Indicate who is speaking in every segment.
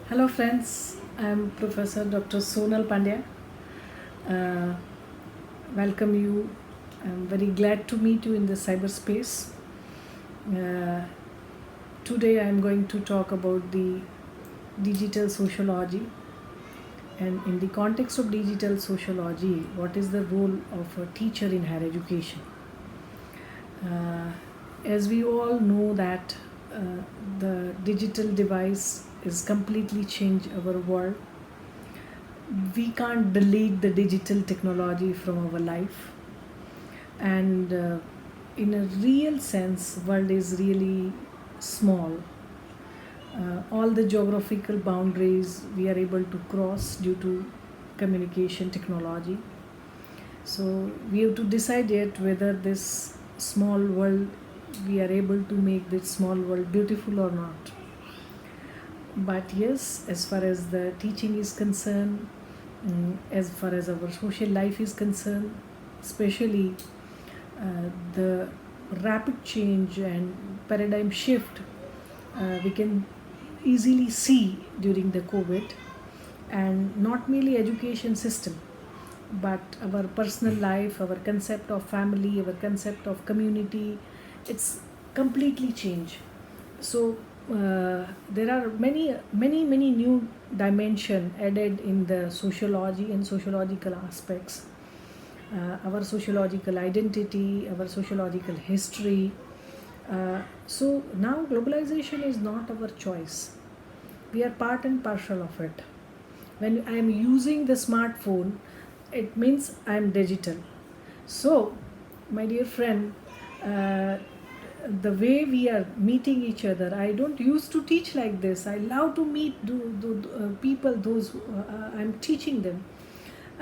Speaker 1: Hello, friends. I'm Professor Dr. Sonal Pandya. Uh, Welcome you. I'm very glad to meet you in the cyberspace. Uh, Today, I'm going to talk about the digital sociology. And in the context of digital sociology, what is the role of a teacher in higher education? Uh, as we all know that the digital device is completely changed our world. We can't delete the digital technology from our life, and in a real sense world is really small. All the geographical boundaries we are able to cross due to communication technology. So we have to decide yet whether this small world, we are able to make this small world beautiful or not. But yes, as far as the teaching is concerned, as far as our social life is concerned, especially the rapid change and paradigm shift we can easily see during the COVID, and not merely education system, but our personal life, our concept of family, our concept of community, it's completely changed. So there are many new dimension added in the sociology and sociological aspects, our sociological identity, our sociological history. So now globalization is not our choice. We are part and parcel of it. When I am using the smartphone, it means I am digital. So, my dear friend, uh, the way we are meeting each other, I don't used to teach like this. I love to meet people, those I'm teaching them.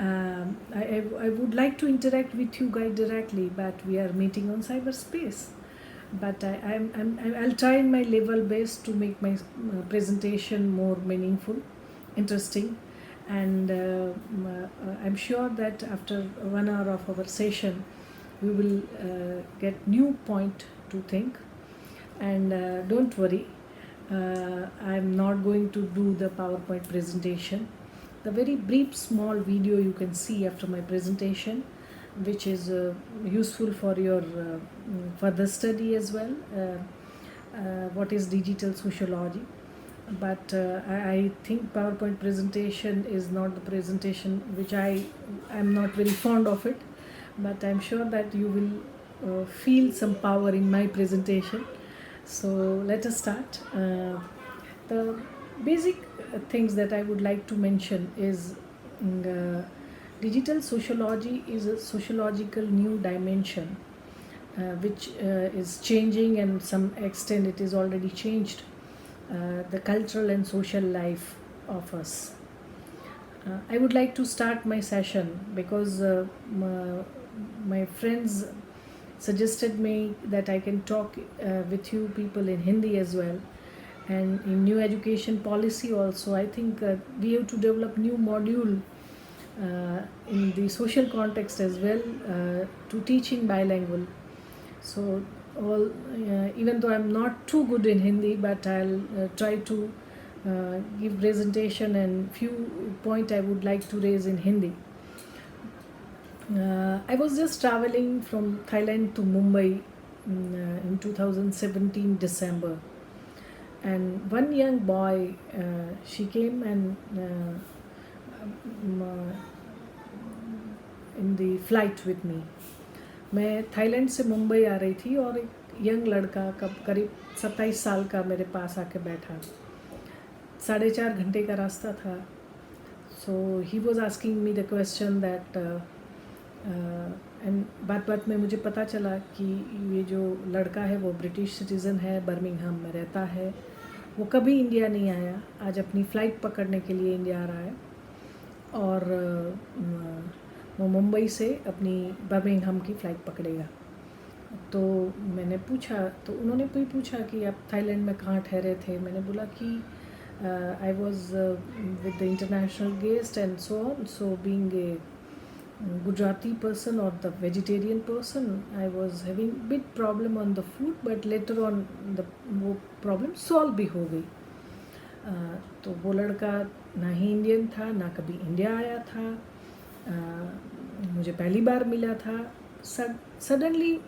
Speaker 1: I would like to interact with you guys directly, but we are meeting on cyberspace. But I'll try in my level best to make my presentation more meaningful, interesting, and I'm sure that after 1 hour of our session, we will get new point to think. And don't worry, I'm not going to do the PowerPoint presentation. The very brief small video you can see after my presentation, which is useful for your further study as well. What is digital sociology? But I think PowerPoint presentation is not the presentation which I am not very fond of it, but I'm sure that you will feel some power in my presentation. So let us start. The basic things that I would like to mention is, digital sociology is a sociological new dimension which is changing, and some extent it is already changed the cultural and social life of us. I would like to start my session because my friends suggested me that I can talk with you people in Hindi as well. And in new education policy also, I think we have to develop new module in the social context as well, to teaching bilingual. So all, even though I'm not too good in Hindi, but I'll try to give presentation, and few point I would like to raise in Hindi. I was just traveling from Thailand to Mumbai in 2017 December, and one young boy, she came and in the flight with me. मैं Thailand से मुंबई आ रही थी, और एक young लड़का कब करीब 27 साल का मेरे पास आके बैठा. 4.5 घंटे का रास्ता था. So he was asking me the question that, and बात बात में मुझे पता चला कि ये जो लड़का है वो ब्रिटिश सिटीज़न है, बर्मिंघम में रहता है, वो कभी इंडिया नहीं आया, आज अपनी फ़्लाइट पकड़ने के लिए इंडिया आ रहा है, और वो मुंबई से अपनी बर्मिंघम की फ़्लाइट पकड़ेगा. तो मैंने पूछा, तो उन्होंने भी पूछा कि आप थाईलैंड में कहाँ ठहरे थे. मैंने बोला कि I was with the international guest and so on. So being a Gujarati person or the vegetarian person, I was having big problem on the food, but later on the वो problem solve भी हो गई. तो वो लड़का ना ही Indian था, ना कभी इंडिया आया था, मुझे पहली बार मिला था। सडनली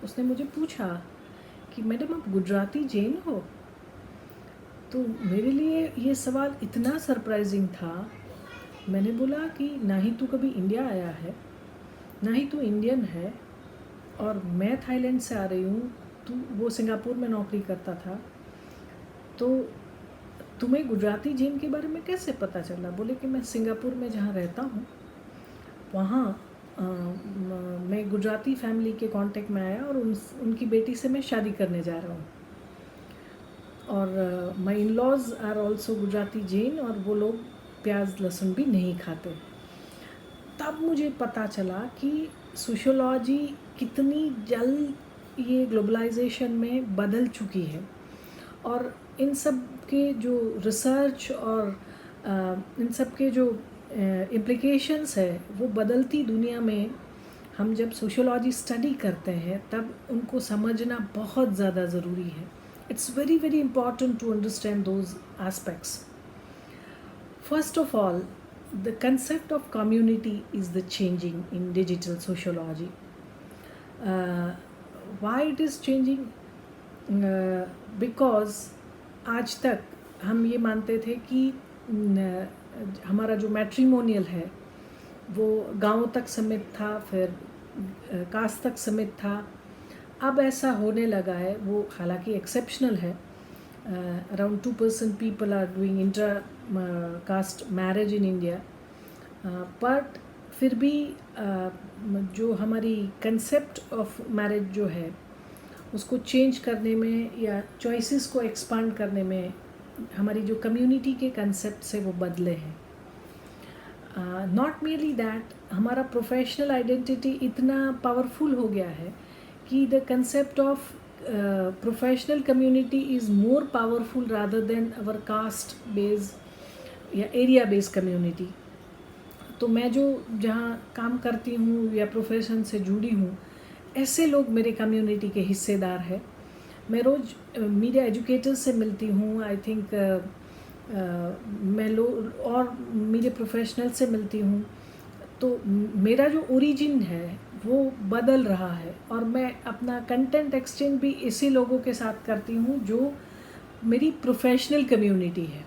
Speaker 1: उसने मुझे पूछा कि मैडम आप गुजराती जैन हो? तो मेरे लिए ये सवाल इतना सरप्राइजिंग था। मैंने बोला कि ना ही तू कभी इंडिया आया है, ना ही तू इंडियन है, और मैं थाईलैंड से आ रही हूँ, तू वो सिंगापुर में नौकरी करता था, तो तुम्हें गुजराती जैन के बारे में कैसे पता चला? बोले कि मैं सिंगापुर में जहाँ रहता हूँ वहाँ मैं गुजराती फैमिली के कांटेक्ट में आया और उनकी बेटी से मैं शादी करने जा रहा हूँ, और my in laws are also Gujarati Jain, और वो लोग प्याज लहसुन भी नहीं खाते। तब मुझे पता चला कि सोशियोलॉजी कितनी जल्द ये ग्लोबलाइजेशन में बदल चुकी है, और इन सब के जो रिसर्च और इन सब के जो इम्प्लिकेशंस है, वो बदलती दुनिया में हम जब सोशियोलॉजी स्टडी करते हैं तब उनको समझना बहुत ज़्यादा ज़रूरी है. It's very very important to understand those aspects. First of all, the concept of community is the changing in digital sociology. Why it is changing? Because आज तक हम ये मानते थे कि हमारा जो मैट्रिमोनियल है वो गांव तक सीमित था, फिर कास्ट तक सीमित था. अब ऐसा होने लगा है, वो हालांकि एक्सेप्शनल है. Around 2% people are doing inter-caste marriage in India. But फिर भी जो हमारी कंसेप्ट ऑफ मैरिज जो है उसको चेंज करने में या चॉइसेस को एक्सपांड करने में हमारी जो कम्युनिटी के कंसेप्ट से वो बदले हैं. नॉट मियरली दैट, हमारा प्रोफेशनल आइडेंटिटी इतना पावरफुल हो गया है कि the concept of professional community is more powerful rather than our caste based या area based community. तो मैं जो जहाँ काम करती हूँ या प्रोफेशन से जुड़ी हूँ, ऐसे लोग मेरे कम्युनिटी के हिस्सेदार हैं. मैं रोज़ मीडिया एजुकेटर्स से मिलती हूँ, आई थिंक मैं और मीडिया प्रोफेशनल से मिलती हूँ. तो मेरा जो ओरिजिन है वो बदल रहा है, और मैं अपना कंटेंट एक्सचेंज भी इसी लोगों के साथ करती हूँ जो मेरी प्रोफेशनल कम्युनिटी है.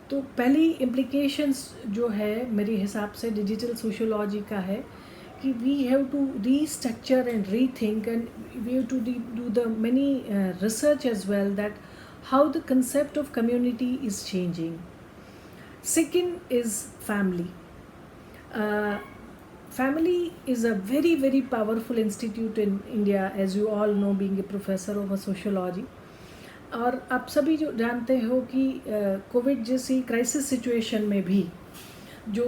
Speaker 1: तो पहली इम्प्लिकेशंस जो है मेरे हिसाब से डिजिटल सोशियोलॉजी का है कि we have to restructure and rethink, and we have to do the many research as well that how the concept of community is changing. Second is family. Family is a very very powerful institute in India, as you all know, being a professor of sociology. और आप सभी जो जानते हो कि Covid जैसी crisis situation में भी जो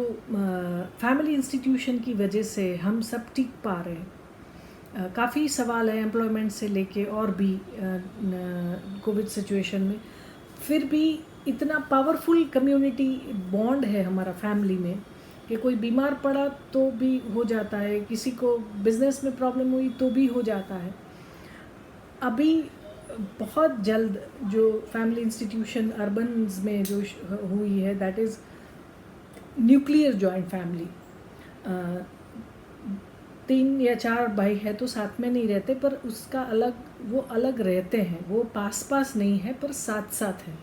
Speaker 1: फैमिली इंस्टीट्यूशन की वजह से हम सब टिक पा रहे हैं. काफ़ी सवाल है एम्प्लॉयमेंट से लेके और भी कोविड सिचुएशन में, फिर भी इतना पावरफुल कम्युनिटी बॉन्ड है हमारा फैमिली में कि कोई बीमार पड़ा तो भी हो जाता है, किसी को बिज़नेस में प्रॉब्लम हुई तो भी हो जाता है. अभी बहुत जल्द जो फैमिली इंस्टीट्यूशन अर्बन्स में जो हुई है, that is nuclear joint family. 3 या 4 भाई है तो साथ में नहीं रहते, पर उसका वो अलग रहते हैं, वो पास पास नहीं है पर साथ साथ हैं.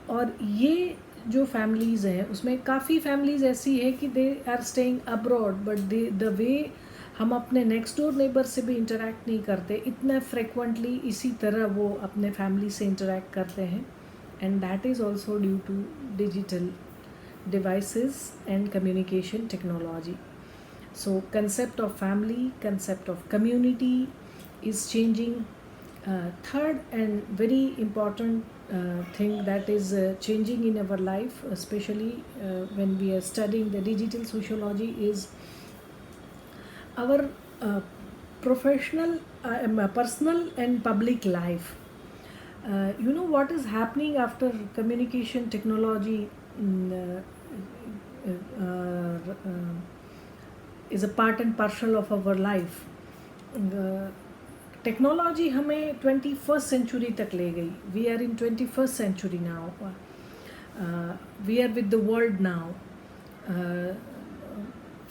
Speaker 1: और ये जो फैमिलीज़ हैं उसमें काफ़ी फैमिलीज़ ऐसी है कि they are staying abroad, but the way हम अपने नेक्स्ट डोर नेबर से भी इंटरेक्ट नहीं करते इतना फ्रिक्वेंटली, इसी तरह वो अपने फैमिली से इंटरेक्ट करते हैं. And that is also due to digital devices and communication technology. So concept of family, concept of community is changing. Third and very important thing that is changing in our life, especially when we are studying the digital sociology, is our professional, personal and public life. You know what is happening after communication technology is a part and parcel of our life. Technology हमें 21st century तक ले गई. We are in 21st century now. We are with the world now.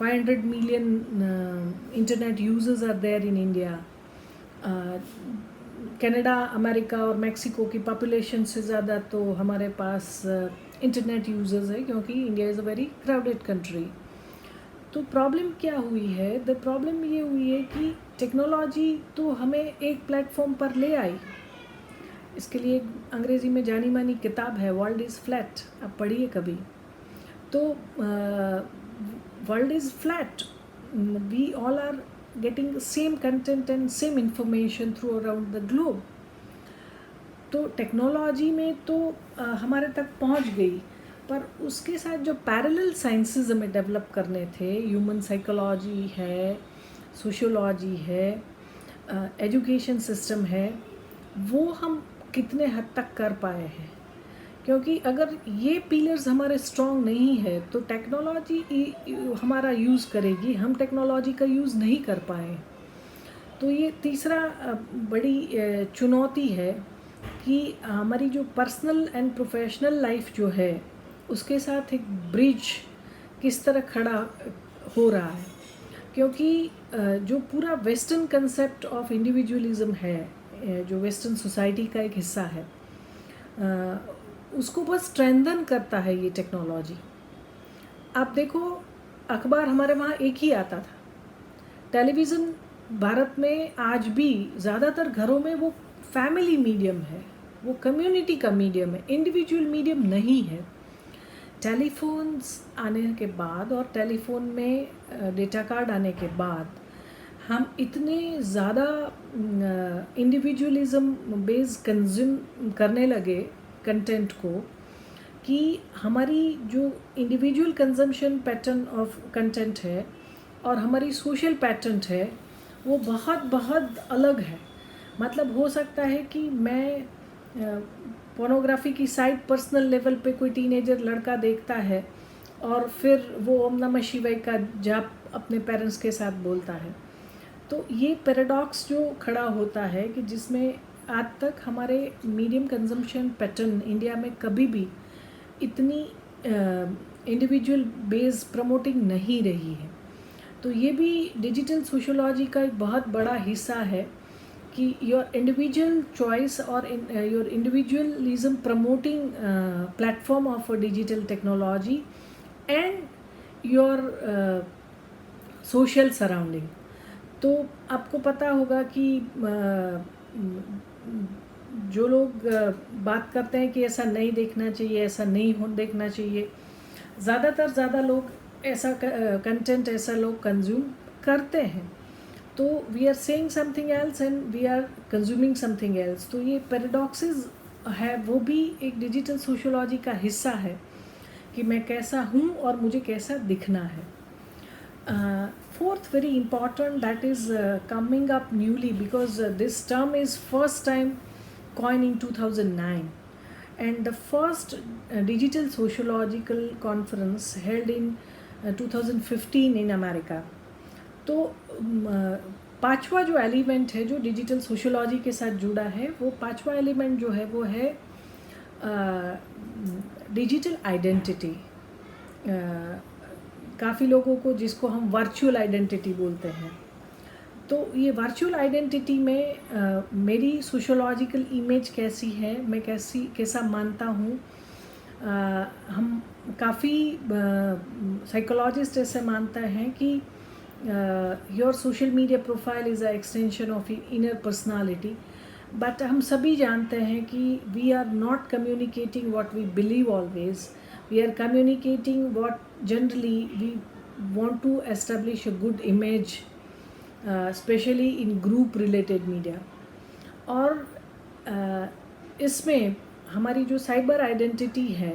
Speaker 1: 500 million internet users are there in India. Canada, America और Mexico की population से ज़्यादा तो हमारे पास इंटरनेट यूज़र्स है, क्योंकि India is a very crowded country. तो प्रॉब्लम क्या हुई है? द प्रॉब्लम ये हुई है कि टेक्नोलॉजी तो हमें एक प्लेटफॉर्म पर ले आई. इसके लिए अंग्रेज़ी में जानी मानी किताब है, वर्ल्ड इज़ फ्लैट. आप पढ़िए कभी. तो world is flat. We all are getting same content and same information through around the globe. तो टेक्नोलॉजी में तो हमारे तक पहुंच गई, पर उसके साथ जो पैरेलल साइंसेस हमें डेवलप करने थे, ह्यूमन साइकोलॉजी है, सोशियोलॉजी है, एजुकेशन सिस्टम है, वो हम कितने हद तक कर पाए हैं. क्योंकि अगर ये पिलर्स हमारे स्ट्रॉन्ग नहीं है तो टेक्नोलॉजी हमारा यूज़ करेगी, हम टेक्नोलॉजी का यूज़ नहीं कर पाए. तो ये तीसरा बड़ी चुनौती है कि हमारी जो पर्सनल एंड प्रोफेशनल लाइफ जो है उसके साथ एक ब्रिज किस तरह खड़ा हो रहा है. क्योंकि जो पूरा वेस्टर्न कंसेप्ट ऑफ इंडिविजुअलिज्म है, जो वेस्टर्न सोसाइटी का एक हिस्सा है, उसको बस स्ट्रेंथन करता है ये टेक्नोलॉजी. आप देखो, अखबार हमारे वहाँ एक ही आता था. टेलीविज़न भारत में आज भी ज़्यादातर घरों में वो फैमिली मीडियम है, वो कम्युनिटी का मीडियम है, इंडिविजुअल मीडियम नहीं है. टेलीफोन्स आने के बाद और टेलीफोन में डेटा कार्ड आने के बाद हम इतने ज़्यादा इंडिविजुअलिज्म बेस्ड कंज्यूम करने लगे कंटेंट को कि हमारी जो individual consumption pattern of content है और हमारी सोशल पैटर्न है वो बहुत बहुत अलग है. मतलब हो सकता है कि मैं पोर्नोग्राफी की साइट पर्सनल लेवल पे कोई टीनेजर लड़का देखता है और फिर वो ओम नमः शिवाय का जाप अपने पेरेंट्स के साथ बोलता है. तो ये पैराडॉक्स जो खड़ा होता है कि जिसमें आज तक हमारे मीडियम कंजम्पशन पैटर्न इंडिया में कभी भी इतनी इंडिविजुअल बेस प्रमोटिंग नहीं रही है. तो ये भी डिजिटल सोशियोलॉजी का एक बहुत बड़ा हिस्सा है कि योर इंडिविजुअल चॉइस और your individualism promoting platform of digital technology and your social surrounding. तो आपको पता होगा कि जो लोग बात करते हैं कि ऐसा नहीं देखना चाहिए, ऐसा नहीं देखना चाहिए, ज़्यादा लोग ऐसा कंटेंट ऐसा लोग कंज्यूम करते हैं. तो we are saying something else and we are consuming something else. तो ये पैराडॉक्सेस है, वो भी एक डिजिटल सोशियोलॉजी का हिस्सा है कि मैं कैसा हूँ और मुझे कैसा दिखना है. Fourth, very important, that is coming up newly because this term is first time coined in 2009 and the first digital sociological conference held in 2015 in America. तो पांचवा जो एलिमेंट है जो डिजिटल सोशियोलॉजी के साथ जुड़ा है, वो पांचवा एलिमेंट जो है वो है डिजिटल आइडेंटिटी. काफ़ी लोगों को जिसको हम वर्चुअल आइडेंटिटी बोलते हैं. तो ये वर्चुअल आइडेंटिटी में मेरी सोशियोलॉजिकल इमेज कैसी है, मैं कैसा मानता हूँ. हम काफ़ी साइकोलॉजिस्ट ऐसे मानते हैं कि your social media profile is a extension of inner personality. But हम सभी जानते हैं कि we are not communicating what we believe always. We are communicating what generally we want to establish a good image, especially in group related media. और इसमें हमारी जो cyber identity है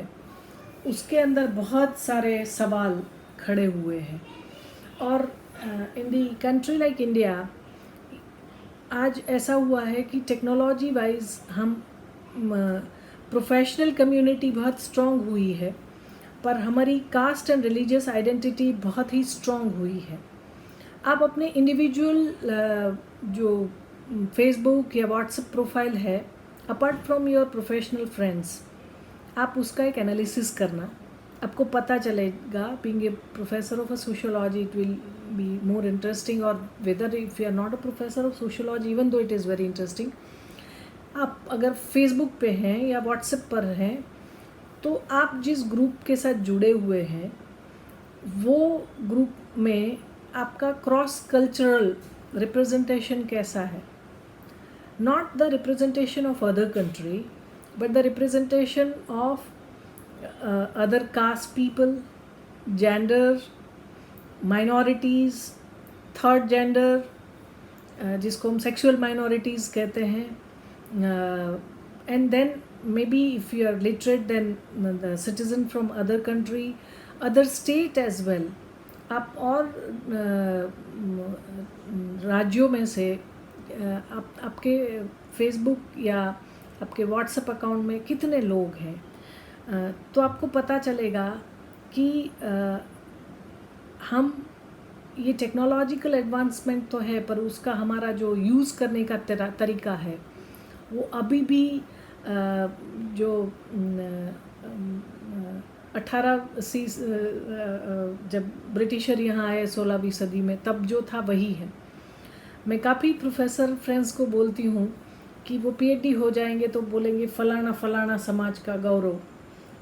Speaker 1: उसके अंदर बहुत सारे सवाल खड़े हुए हैं. और इन दी कंट्री लाइक इंडिया आज ऐसा हुआ है कि टेक्नोलॉजी वाइज हम प्रोफेशनल कम्युनिटी बहुत स्ट्रॉन्ग हुई है, पर हमारी कास्ट एंड रिलीजियस आइडेंटिटी बहुत ही स्ट्रॉन्ग हुई है. आप अपने इंडिविजुअल जो फेसबुक या व्हाट्सएप प्रोफाइल है, apart from your professional friends, आप उसका एक एनालिसिस करना, आपको पता चलेगा. Being a professor of a sociology, it will be more interesting. और whether if you are not a professor of sociology, even though it is very interesting, आप अगर फेसबुक पे हैं या व्हाट्सएप पर हैं, तो आप जिस ग्रुप के साथ जुड़े हुए हैं वो ग्रुप में आपका क्रॉस कल्चरल रिप्रेजेंटेशन कैसा है. Not the representation of other country, but the representation of other caste people, gender, minorities, third gender, जिसको हम sexual minorities कहते हैं, and then maybe if you are literate, then the citizen from other country, other state as well. आप और राज्यों में से आपके फेसबुक या आपके व्हाट्सएप अकाउंट में कितने लोग हैं, तो आपको पता चलेगा कि हम ये टेक्नोलॉजिकल एडवांसमेंट तो है, पर उसका हमारा जो यूज़ करने का तरीका है वो अभी भी जो 18 जब ब्रिटिशर यहाँ आए 16वीं सदी में, तब जो था वही है. मैं काफ़ी प्रोफेसर फ्रेंड्स को बोलती हूँ कि वो पीएचडी हो जाएंगे तो बोलेंगे फलाना फलाना समाज का गौरव.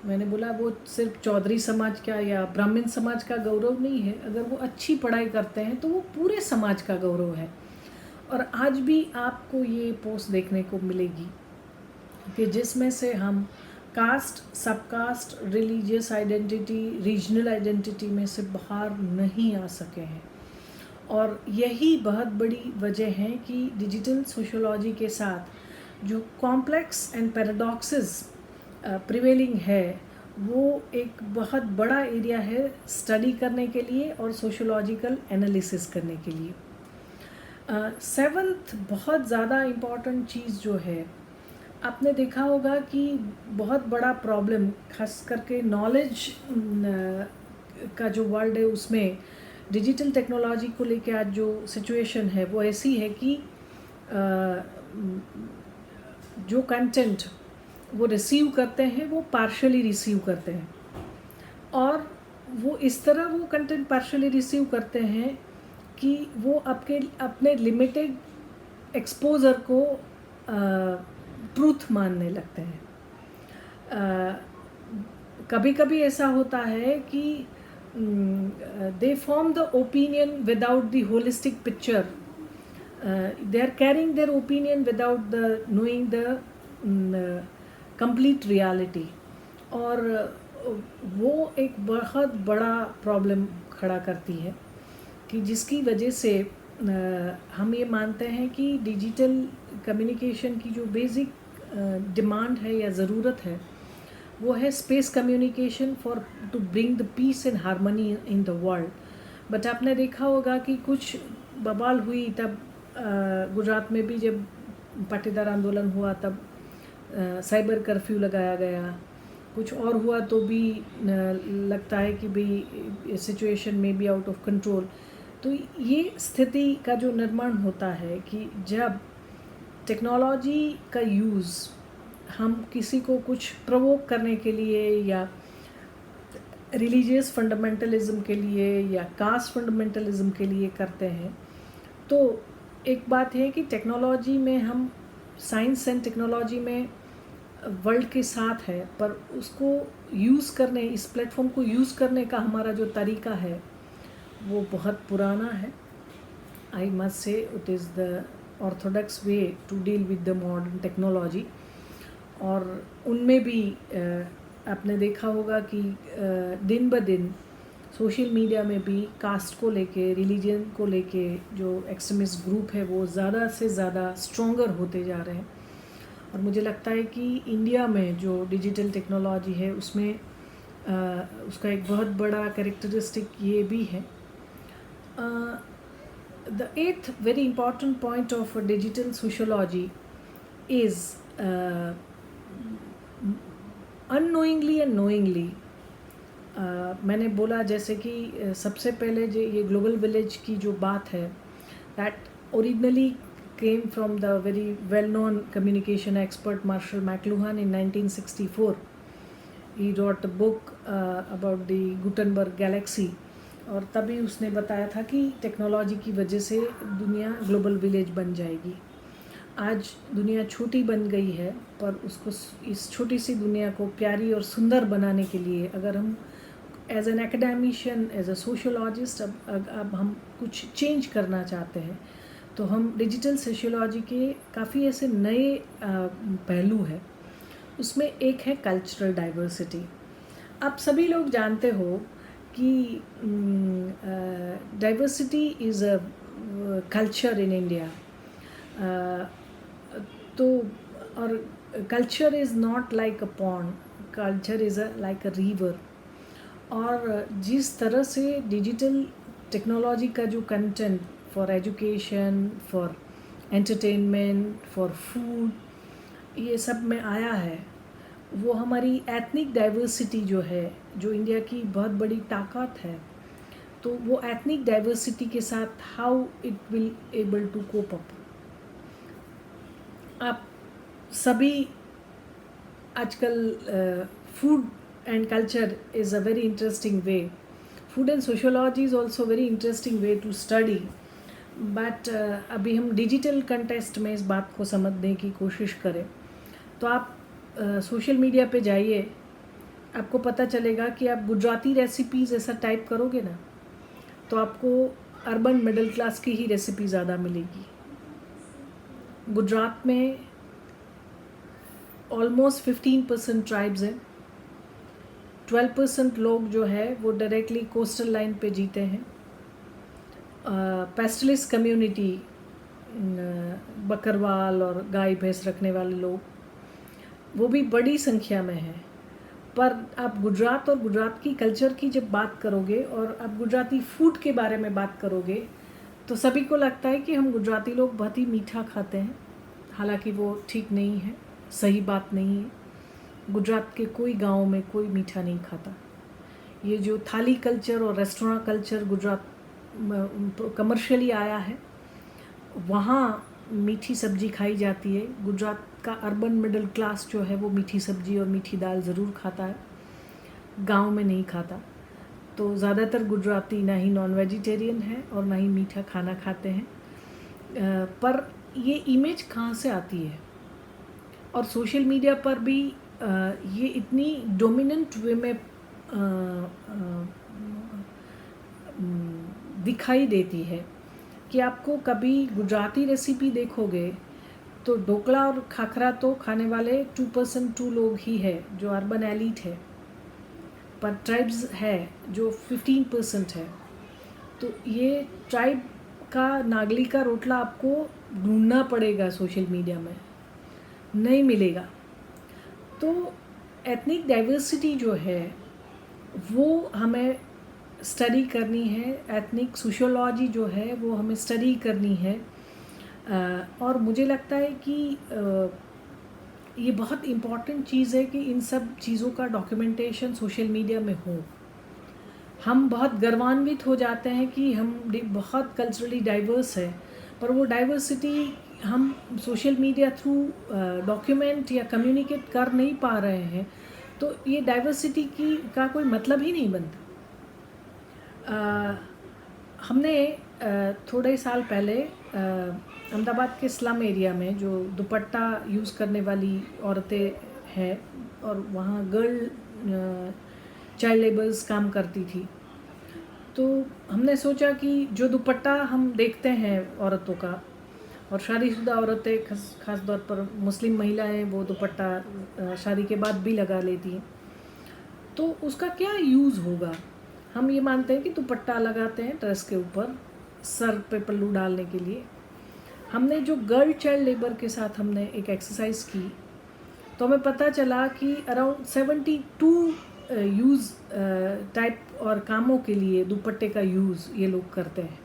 Speaker 1: मैंने बोला वो सिर्फ चौधरी समाज का या ब्राह्मण समाज का गौरव नहीं है, अगर वो अच्छी पढ़ाई करते हैं तो वो पूरे समाज का गौरव है. और आज भी आपको ये पोस्ट देखने को मिलेगी कि जिसमें से हम caste, subcaste, religious identity, regional identity में से बाहर नहीं आ सके हैं. और यही बहुत बड़ी वजह है कि डिजिटल सोशियोलॉजी के साथ जो कॉम्प्लेक्स एंड पैराडॉक्सेस प्रिवेलिंग है, वो एक बहुत बड़ा एरिया है स्टडी करने के लिए और सोशियोलॉजिकल एनालिसिस करने के लिए. सेवन्थ बहुत ज़्यादा इम्पॉर्टेंट चीज़ जो है, आपने देखा होगा कि बहुत बड़ा प्रॉब्लम खास करके नॉलेज का जो वर्ल्ड है उसमें डिजिटल टेक्नोलॉजी को लेके आज जो सिचुएशन है वो ऐसी है कि जो कंटेंट वो रिसीव करते हैं वो पार्शली रिसीव करते हैं, और वो इस तरह वो कंटेंट पार्शली रिसीव करते हैं कि वो अपने लिमिटेड एक्सपोजर को ट्रूथ मानने लगते हैं. कभी कभी ऐसा होता है कि they form the opinion without the holistic picture. They are carrying their opinion without the knowing the complete reality. और वो एक बहुत बड़ा प्रॉब्लम खड़ा करती है कि जिसकी वजह से हम ये मानते हैं कि डिजिटल कम्युनिकेशन की जो बेसिक डिमांड है या ज़रूरत है वो है space communication for to bring the peace and harmony in the world. But आपने देखा होगा कि कुछ बवाल हुई तब गुजरात में भी जब पाटीदार आंदोलन हुआ तब साइबर कर्फ्यू लगाया गया. कुछ और हुआ तो भी लगता है कि भाई सिचुएशन में बी आउट ऑफ कंट्रोल. तो ये स्थिति का जो निर्माण होता है कि जब टेक्नोलॉजी का यूज़ हम किसी को कुछ प्रोवोक करने के लिए या रिलीजियस फंडामेंटलिज्म के लिए या कास्ट फंडामेंटलिज्म के लिए करते हैं, तो एक बात है कि टेक्नोलॉजी में हम साइंस एंड टेक्नोलॉजी में वर्ल्ड के साथ है, पर उसको यूज़ करने, इस प्लेटफॉर्म को यूज़ करने का हमारा जो तरीका है वो बहुत पुराना है. I must say it is the orthodox way to deal with the modern technology. और उनमें भी आपने देखा होगा कि दिन ब दिन सोशल मीडिया में भी कास्ट को लेके, रिलीजन को लेके जो एक्सट्रीमिस्ट ग्रुप है वो ज़्यादा से ज़्यादा स्ट्रॉन्गर होते जा रहे हैं. और मुझे लगता है कि इंडिया में जो डिजिटल टेक्नोलॉजी है उसमें उसका एक बहुत बड़ा कैरेक्टरिस्टिक ये भी है. The eighth very important point of digital sociology is unknowingly and knowingly. मैंने बोला जैसे कि सबसे पहले जो ये ग्लोबल विलेज की जो बात है, that originally came from the very well-known communication expert Marshall McLuhan in 1964. He wrote a book about the Gutenberg galaxy, और तभी उसने बताया था कि टेक्नोलॉजी की वजह से दुनिया ग्लोबल विलेज बन जाएगी। आज दुनिया छोटी बन गई है, पर उसको, इस छोटी सी दुनिया को प्यारी और सुंदर बनाने के लिए अगर हम as an academician, as a sociologist अब हम कुछ चेंज करना चाहते हैं, तो हम डिजिटल सोशियोलॉजी के काफ़ी ऐसे नए पहलू हैं। उसमें एक है कल्चरल डाइवर्सिटी। आप सभी लोग जानते हो कि diversity is a culture in India. तो और culture is not like a pond, culture is like a river. और जिस तरह से डिजिटल टेक्नोलॉजी का जो content for education, for entertainment, for food, ये सब में आया है, वो हमारी एथनिक डाइवर्सिटी जो है, जो इंडिया की बहुत बड़ी ताकत है, तो वो एथनिक डाइवर्सिटी के साथ how it will able to cope up. आप सभी आजकल food and culture is a very interesting way, food and sociology is also very interesting way to study, but अभी हम डिजिटल कंटेस्ट में इस बात को समझने की कोशिश करें। तो आप सोशल मीडिया पे जाइए, आपको पता चलेगा कि आप गुजराती रेसिपीज़ ऐसा टाइप करोगे ना, तो आपको अर्बन मिडिल क्लास की ही रेसिपी ज़्यादा मिलेगी। गुजरात में ऑलमोस्ट 15% ट्राइब्स हैं, 12% लोग जो है वो डायरेक्टली कोस्टल लाइन पे जीते हैं। पेस्टलिस्ट कम्युनिटी, बकरवाल और गाय भैंस रखने वाले लोग, वो भी बड़ी संख्या में है। पर आप गुजरात और गुजरात की कल्चर की जब बात करोगे और आप गुजराती फूड के बारे में बात करोगे, तो सभी को लगता है कि हम गुजराती लोग बहुत ही मीठा खाते हैं, हालांकि वो ठीक नहीं है, सही बात नहीं है। गुजरात के कोई गांव में कोई मीठा नहीं खाता। ये जो थाली कल्चर और रेस्टोरेंट कल्चर गुजरात कमर्शियली आया है, वहाँ मीठी सब्जी खाई जाती है। गुजरात का अर्बन मिडिल क्लास जो है वो मीठी सब्जी और मीठी दाल ज़रूर खाता है, गांव में नहीं खाता। तो ज़्यादातर गुजराती ना ही नॉन वेजिटेरियन है और ना ही मीठा खाना खाते हैं। पर ये इमेज कहाँ से आती है? और सोशल मीडिया पर भी ये इतनी डोमिनेंट वे में दिखाई देती है कि आपको कभी गुजराती रेसिपी देखोगे तो ढोकला और खाखरा तो खाने वाले 2% लोग ही है जो अर्बन एलिट है, पर ट्राइब्स है जो 15% है। तो ये ट्राइब का नागली का रोटला आपको ढूंढना पड़ेगा, सोशल मीडिया में नहीं मिलेगा। तो एथनिक डाइवर्सिटी जो है वो हमें स्टडी करनी है, एथनिक सोशियोलॉजी जो है वो हमें स्टडी करनी है। और मुझे लगता है कि ये बहुत इम्पॉर्टेंट चीज़ है कि इन सब चीज़ों का डॉक्यूमेंटेशन सोशल मीडिया में हो। हम बहुत गर्वान्वित हो जाते हैं कि हम बहुत कल्चरली डाइवर्स है, पर वो डाइवर्सिटी हम सोशल मीडिया थ्रू डॉक्यूमेंट या कम्युनिकेट कर नहीं पा रहे हैं, तो ये डाइवर्सिटी का कोई मतलब ही नहीं बनता। हमने थोड़े साल पहले अहमदाबाद के स्लम एरिया में जो दुपट्टा यूज़ करने वाली औरतें हैं और वहाँ गर्ल चाइल्ड लेबर्स काम करती थी, तो हमने सोचा कि जो दुपट्टा हम देखते हैं औरतों का, और शादीशुदा औरतें ख़ास तौर पर मुस्लिम महिलाएं वो दुपट्टा शादी के बाद भी लगा लेती हैं, तो उसका क्या यूज़ होगा। हम ये मानते हैं कि दुपट्टा लगाते हैं ड्रेस के ऊपर सर पे पल्लू डालने के लिए। हमने जो गर्ल चाइल्ड लेबर के साथ हमने एक एक्सरसाइज की, तो हमें पता चला कि अराउंड 72 यूज़ टाइप और कामों के लिए दुपट्टे का यूज़ ये लोग करते हैं।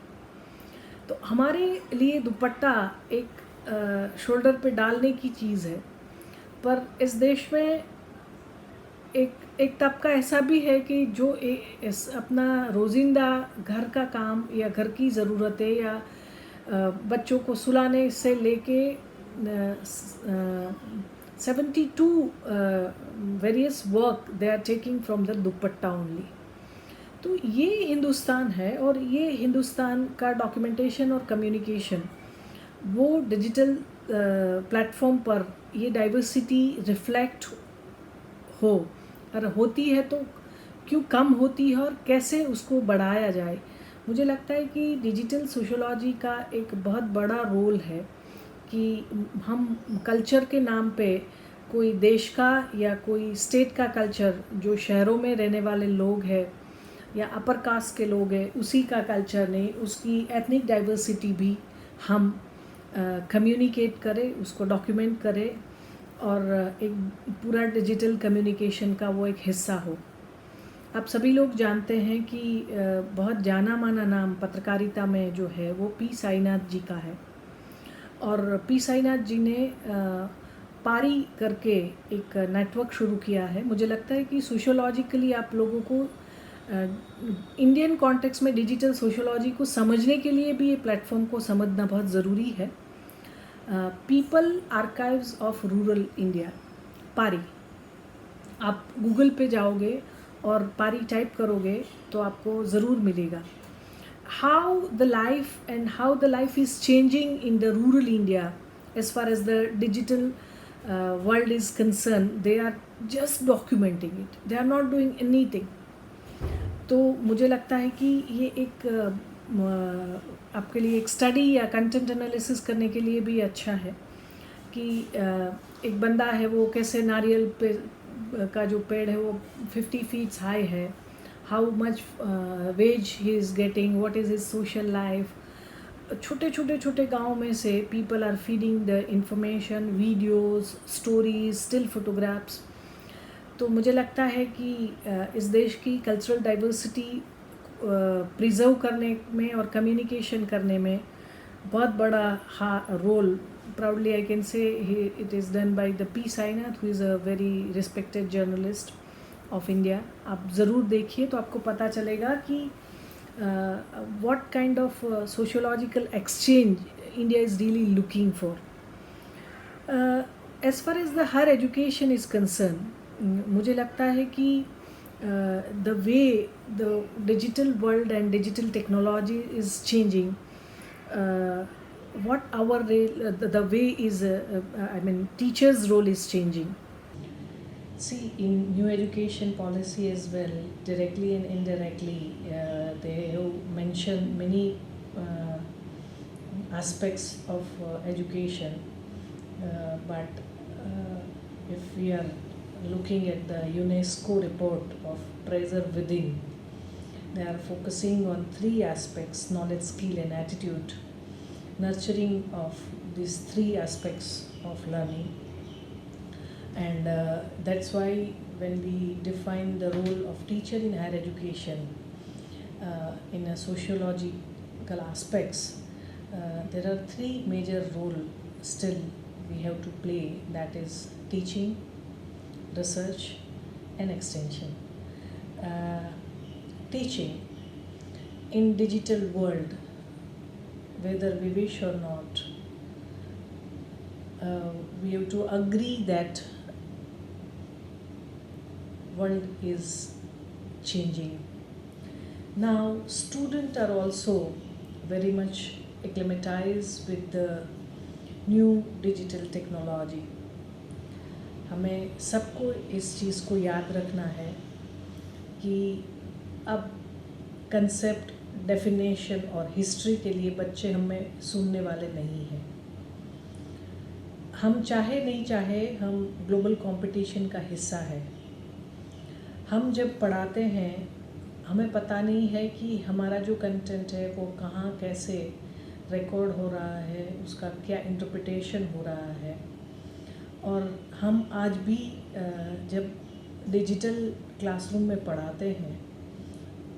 Speaker 1: तो हमारे लिए दुपट्टा एक शोल्डर पे डालने की चीज़ है, पर इस देश में एक तबका ऐसा भी है कि जो अपना रोज़िंदा घर का काम या घर की ज़रूरतें या बच्चों को सुलाने से लेके 72 various work they are taking from the dupatta only. तो ये हिंदुस्तान है, और ये हिंदुस्तान का डॉक्यूमेंटेशन और कम्युनिकेशन वो डिजिटल प्लेटफॉर्म पर ये डाइवर्सिटी रिफ्लेक्ट हो, और होती है तो क्यों कम होती है और कैसे उसको बढ़ाया जाए। मुझे लगता है कि डिजिटल सोशोलॉजी का एक बहुत बड़ा रोल है कि हम कल्चर के नाम पे कोई देश का या कोई स्टेट का कल्चर, जो शहरों में रहने वाले लोग हैं या अपर कास्ट के लोग हैं, उसी का कल्चर नहीं, उसकी एथनिक डाइवर्सिटी भी हम कम्युनिकेट करें, उसको डॉक्यूमेंट करें, और एक पूरा डिजिटल कम्युनिकेशन का वो एक हिस्सा हो। आप सभी लोग जानते हैं कि बहुत जाना माना नाम पत्रकारिता में जो है वो पी साईनाथ जी का है, और पी साईनाथ जी ने पारी करके एक नेटवर्क शुरू किया है। मुझे लगता है कि सोशियोलॉजिकली आप लोगों को इंडियन कॉन्टेक्स्ट में डिजिटल सोशियोलॉजी को समझने के लिए भी ये प्लेटफॉर्म को समझना बहुत ज़रूरी है। People archives of rural India, पारी, आप गूगल पे जाओगे और पारी टाइप करोगे तो आपको ज़रूर मिलेगा। How the life is changing in the rural India as far as the digital world is concern, they are just documenting it, they are not doing anything. तो मुझे लगता है कि ये एक आपके लिए एक स्टडी या कंटेंट एनालिसिस करने के लिए भी अच्छा है कि एक बंदा है वो कैसे नारियल पे का जो पेड़ है वो 50 फीट्स हाई है, how much wage he is getting, what is his social life. छोटे गांव में से people are feeding the information, videos, stories, still photographs. तो मुझे लगता है कि इस देश की कल्चरल डाइवर्सिटी प्रिजर्व करने में और कम्युनिकेशन करने में बहुत बड़ा role, proudly I can say it is done by the P Sainath, who is a very respected journalist of India. आप ज़रूर देखिए तो आपको पता चलेगा कि what kind of sociological exchange India is really looking for. As far as the higher education is concerned, मुझे लगता है कि the way the digital world and digital technology is changing, what our the way is I mean teachers' role is changing. See, in new education policy as well, directly and indirectly, they have mentioned many aspects of education. But if we are looking at the UNESCO report of Treasure Within, they are focusing on 3 aspects: knowledge, skill, and attitude. Nurturing of these 3 aspects of learning. And that's why when we define the role of teacher in higher education in a sociological aspects, there are 3 major roles still we have to play, that is teaching, research, and extension. Teaching in digital world, whether we wish or not, we have to agree that world is changing. Now students are also very much acclimatized with the new digital technology. हमें सबको इस चीज़ को याद रखना है कि अब concept, definition और हिस्ट्री के लिए बच्चे हमें सुनने वाले नहीं हैं। हम चाहे नहीं चाहे हम ग्लोबल कंपटीशन का हिस्सा है। हम जब पढ़ाते हैं हमें पता नहीं है कि हमारा जो कंटेंट है वो कहाँ कैसे रिकॉर्ड हो रहा है, उसका क्या इंटरप्रिटेशन हो रहा है। और हम आज भी जब डिजिटल क्लासरूम में पढ़ाते हैं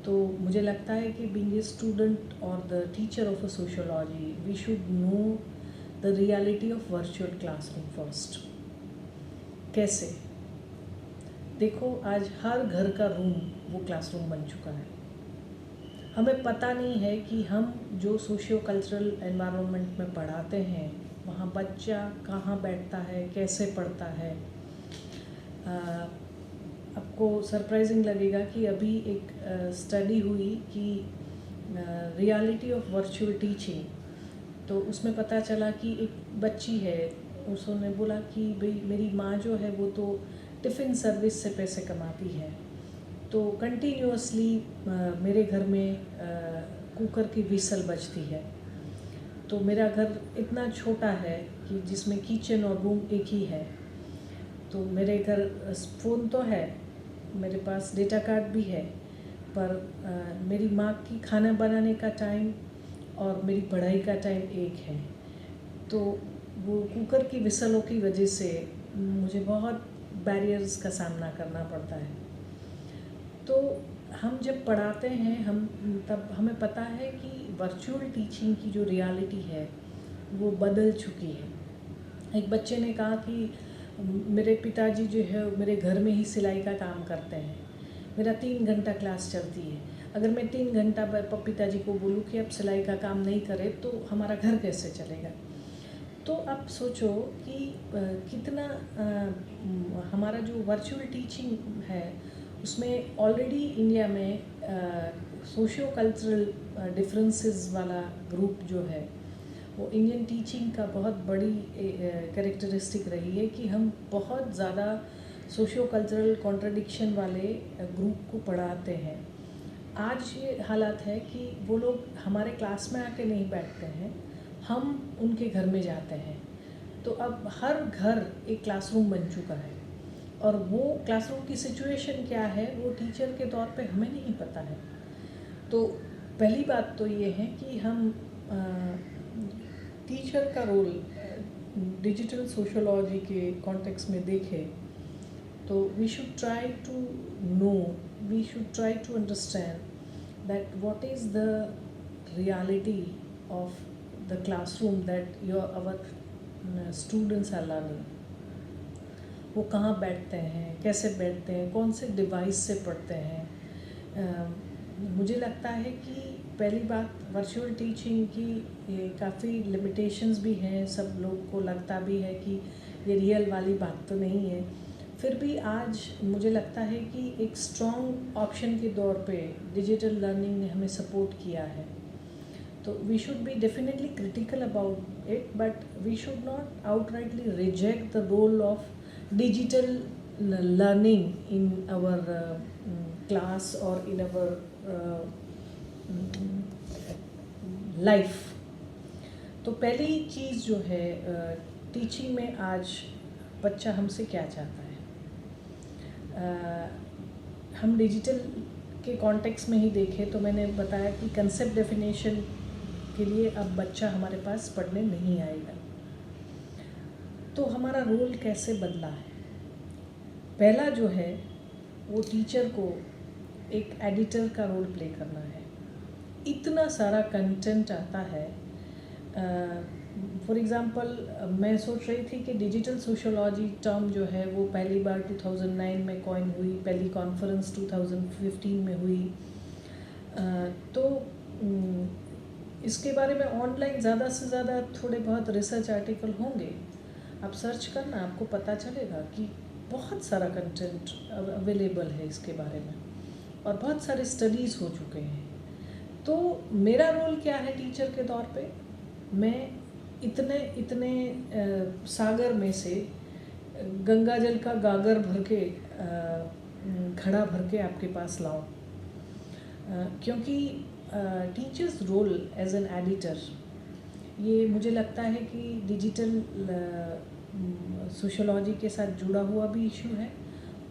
Speaker 1: तो मुझे लगता है कि बीइंग ए स्टूडेंट और the teacher of a sociology, we should know the reality of virtual classroom first. कैसे? देखो, आज हर घर का रूम वो क्लासरूम बन चुका है। हमें पता नहीं है कि हम जो सोशियो कल्चरल एनवायरनमेंट में पढ़ाते हैं वहाँ बच्चा कहाँ बैठता है, कैसे पढ़ता है। आपको सरप्राइजिंग लगेगा कि अभी एक स्टडी हुई कि रियलिटी ऑफ वर्चुअल टीचिंग, तो उसमें पता चला कि एक बच्ची है, उसने बोला कि भाई मेरी माँ जो है वो तो टिफ़िन सर्विस से पैसे कमाती है, तो कंटिन्यूअसली मेरे घर में कुकर की विसल बजती है। तो मेरा घर इतना छोटा है कि जिसमें किचन और रूम एक ही है, तो मेरे घर फ़ोन तो है, मेरे पास डेटा कार्ड भी है, पर मेरी माँ की खाना बनाने का टाइम और मेरी पढ़ाई का टाइम एक है। तो वो कुकर की विसलों की वजह से मुझे बहुत बैरियर्स का सामना करना पड़ता है। तो हम जब पढ़ाते हैं तब हमें पता है कि वर्चुअल टीचिंग की जो रियलिटी है वो बदल चुकी है। एक बच्चे ने कहा कि मेरे पिताजी जो है मेरे घर में ही सिलाई का काम करते हैं, मेरा 3 घंटा क्लास चलती है, अगर मैं 3 घंटा पिताजी को बोलूँ कि अब सिलाई का काम नहीं करें तो हमारा घर कैसे चलेगा। तो आप सोचो कि कितना हमारा जो वर्चुअल टीचिंग है उसमें ऑलरेडी इंडिया में सोशियो कल्चरल डिफरेंसेस वाला ग्रुप जो है वो इंडियन टीचिंग का बहुत बड़ी कैरेक्टरिस्टिक रही है कि हम बहुत ज़्यादा सोशियो कल्चरल कॉन्ट्रडिक्शन वाले ग्रुप को पढ़ाते हैं। आज ये हालत है कि वो लोग हमारे क्लास में आके नहीं बैठते हैं, हम उनके घर में जाते हैं। तो अब हर घर एक क्लासरूम बन चुका है और वो क्लासरूम की सिचुएशन क्या है वो टीचर के तौर पे हमें नहीं पता है। तो पहली बात तो ये है कि हम टीचर का रोल डिजिटल सोशोलॉजी के कॉन्टेक्स्ट में देखें तो we should try to know, we should try to understand that what is the reality of the classroom that our students are learning. वो कहाँ बैठते हैं, कैसे बैठते हैं, कौन से डिवाइस से पढ़ते हैं। मुझे लगता है कि पहली बात वर्चुअल टीचिंग की काफ़ी लिमिटेशंस भी हैं, सब लोग को लगता भी है कि ये रियल वाली बात तो नहीं है। फिर भी आज मुझे लगता है कि एक स्ट्रॉन्ग ऑप्शन के तौर पे डिजिटल लर्निंग ने हमें सपोर्ट किया है। तो we should be definitely critical about it, but we should not outrightly reject the role of digital learning in our class or in our life। तो पहली चीज़ जो है टीचिंग में आज बच्चा हमसे क्या चाहता है। हम डिजिटल के कॉन्टेक्स्ट में ही देखें तो मैंने बताया कि कंसेप्ट डेफिनेशन के लिए अब बच्चा हमारे पास पढ़ने नहीं आएगा। तो हमारा रोल कैसे बदला है। पहला जो है वो टीचर को एक एडिटर का रोल प्ले करना है। इतना सारा कंटेंट आता है। फॉर एग्ज़ाम्पल मैं सोच रही थी कि डिजिटल सोशोलॉजी टर्म जो है वो पहली बार 2009 में कॉइन हुई, पहली कॉन्फ्रेंस 2015 में हुई। तो इसके बारे में ऑनलाइन ज़्यादा से ज़्यादा थोड़े बहुत रिसर्च आर्टिकल होंगे, आप सर्च करना, आपको पता चलेगा कि बहुत सारा कंटेंट अवेलेबल है इसके बारे में और बहुत सारे स्टडीज़ हो चुके हैं। तो मेरा रोल क्या है टीचर के तौर पे, मैं इतने सागर में से गंगा जल का गागर भर के घड़ा भर के आपके पास लाऊं, क्योंकि teachers role as an editor ये मुझे लगता है कि डिजिटल सोशोलॉजी के साथ जुड़ा हुआ भी इशू है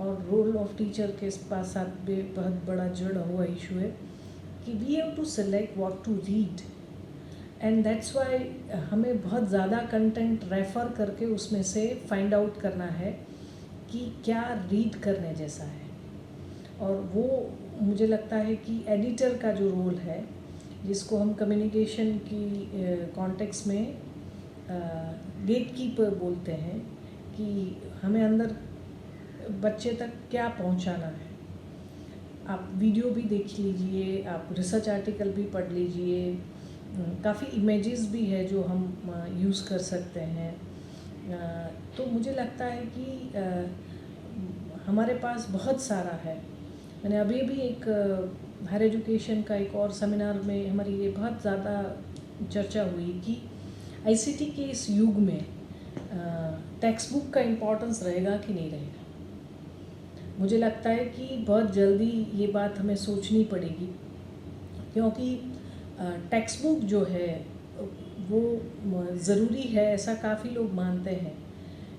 Speaker 1: और रोल ऑफ टीचर के साथ भी बहुत बड़ा जुड़ा हुआ इशू है कि we have to select what to read, and that's why हमें बहुत ज़्यादा कंटेंट रेफ़र करके उसमें से फाइंड आउट करना है कि क्या रीड करने जैसा है। और वो मुझे लगता है कि एडिटर का जो रोल है, जिसको हम कम्युनिकेशन की कॉन्टेक्स्ट में गेट कीपर बोलते हैं, कि हमें अंदर बच्चे तक क्या पहुंचाना है। आप वीडियो भी देख लीजिए, आप रिसर्च आर्टिकल भी पढ़ लीजिए, काफ़ी इमेजेस भी है जो हम यूज़ कर सकते हैं। तो मुझे लगता है कि हमारे पास बहुत सारा है। मैंने अभी भी एक हायर एजुकेशन का एक और सेमिनार में हमारी ये बहुत ज़्यादा चर्चा हुई कि आईसीटी के इस युग में टेक्स्ट बुक का इम्पोर्टेंस रहेगा कि नहीं रहेगा। मुझे लगता है कि बहुत जल्दी ये बात हमें सोचनी पड़ेगी, क्योंकि टेक्स्ट बुक जो है वो ज़रूरी है ऐसा काफ़ी लोग मानते हैं,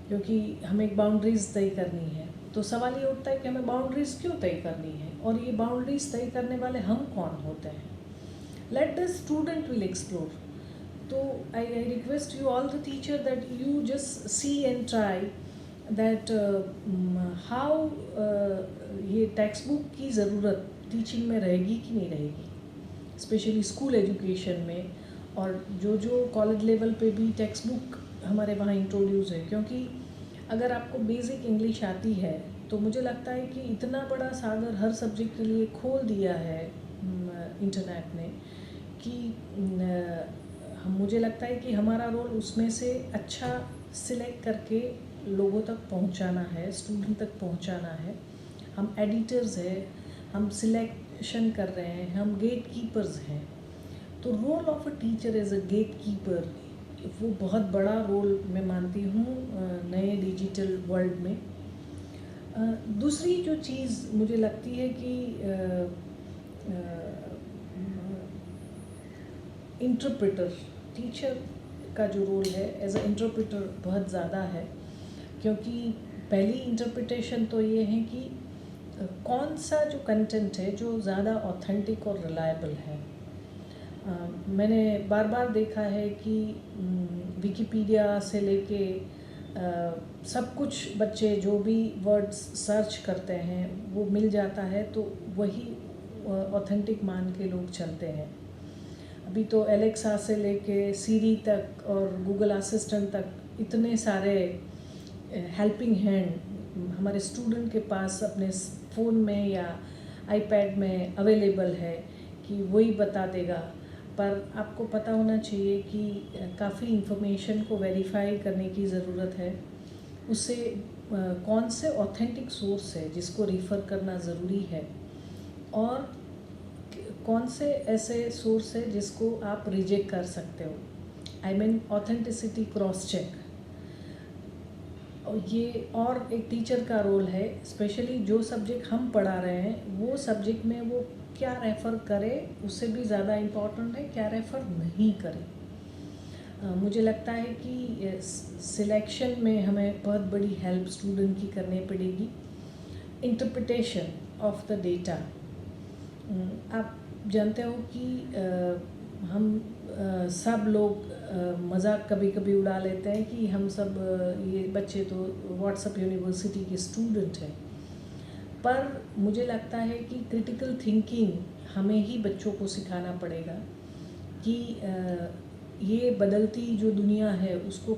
Speaker 1: क्योंकि हमें एक बाउंड्रीज़ तय करनी है। तो सवाल ये उठता है कि हमें बाउंड्रीज़ क्यों तय करनी है, और ये बाउंड्रीज़ तय करने वाले हम कौन होते हैं। Let the student will explore. तो I request you all the teacher that you just see and try that how ये टेक्स्ट बुक की ज़रूरत टीचिंग में रहेगी कि नहीं रहेगी, स्पेशली स्कूल एजुकेशन में, और जो कॉलेज लेवल पे भी टेक्स्ट बुक हमारे वहाँ इंट्रोड्यूस है। क्योंकि अगर आपको बेसिक इंग्लिश आती है तो मुझे लगता है कि इतना बड़ा सागर हर सब्जेक्ट के लिए खोल दिया है इंटरनेट ने कि मुझे लगता है कि हमारा रोल उसमें से अच्छा सिलेक्ट करके लोगों तक पहुंचाना है, स्टूडेंट तक पहुंचाना है। हम एडिटर्स हैं, हम सिलेक्शन कर रहे हैं, हम गेट कीपर्स हैं। तो role of a teacher as a gate keeper वो बहुत बड़ा रोल मैं मानती हूँ नए डिजिटल वर्ल्ड में। दूसरी जो चीज़ मुझे लगती है कि इंटरप्रेटर, टीचर का जो रोल है एज अ इंटरप्रेटर बहुत ज़्यादा है। क्योंकि पहली इंटरप्रिटेशन तो ये है कि कौन सा जो कंटेंट है जो ज़्यादा ऑथेंटिक और रिलायबल है। मैंने बार बार देखा है कि विकिपीडिया से लेके सब कुछ बच्चे जो भी वर्ड्स सर्च करते हैं वो मिल जाता है, तो वही ऑथेंटिक मान के लोग चलते हैं। अभी तो एलेक्सा से लेके सीरी तक और गूगल असिस्टेंट तक इतने सारे हेल्पिंग हैंड हमारे स्टूडेंट के पास अपने फ़ोन में या आईपैड में अवेलेबल है कि वही बता देगा। पर आपको पता होना चाहिए कि काफ़ी इन्फॉर्मेशन को वेरीफाई करने की ज़रूरत है। उससे कौन से ऑथेंटिक सोर्स है जिसको रेफ़र करना ज़रूरी है, और कौन से ऐसे सोर्स है जिसको आप रिजेक्ट कर सकते हो। I mean authenticity cross check. और ये और एक टीचर का रोल है, स्पेशली जो सब्जेक्ट हम पढ़ा रहे हैं वो सब्जेक्ट में वो क्या रेफ़र करे, उससे भी ज़्यादा इम्पॉर्टेंट है क्या रेफ़र नहीं करे। मुझे लगता है कि सिलेक्शन में हमें बहुत बड़ी हेल्प स्टूडेंट की करनी पड़ेगी। इंटरप्रिटेशन ऑफ द डेटा, आप जानते हो कि हम सब लोग मज़ाक कभी कभी उड़ा लेते हैं कि हम सब ये बच्चे तो व्हाट्सएप यूनिवर्सिटी के स्टूडेंट हैं। पर मुझे लगता है कि क्रिटिकल थिंकिंग हमें ही बच्चों को सिखाना पड़ेगा कि ये बदलती जो दुनिया है उसको,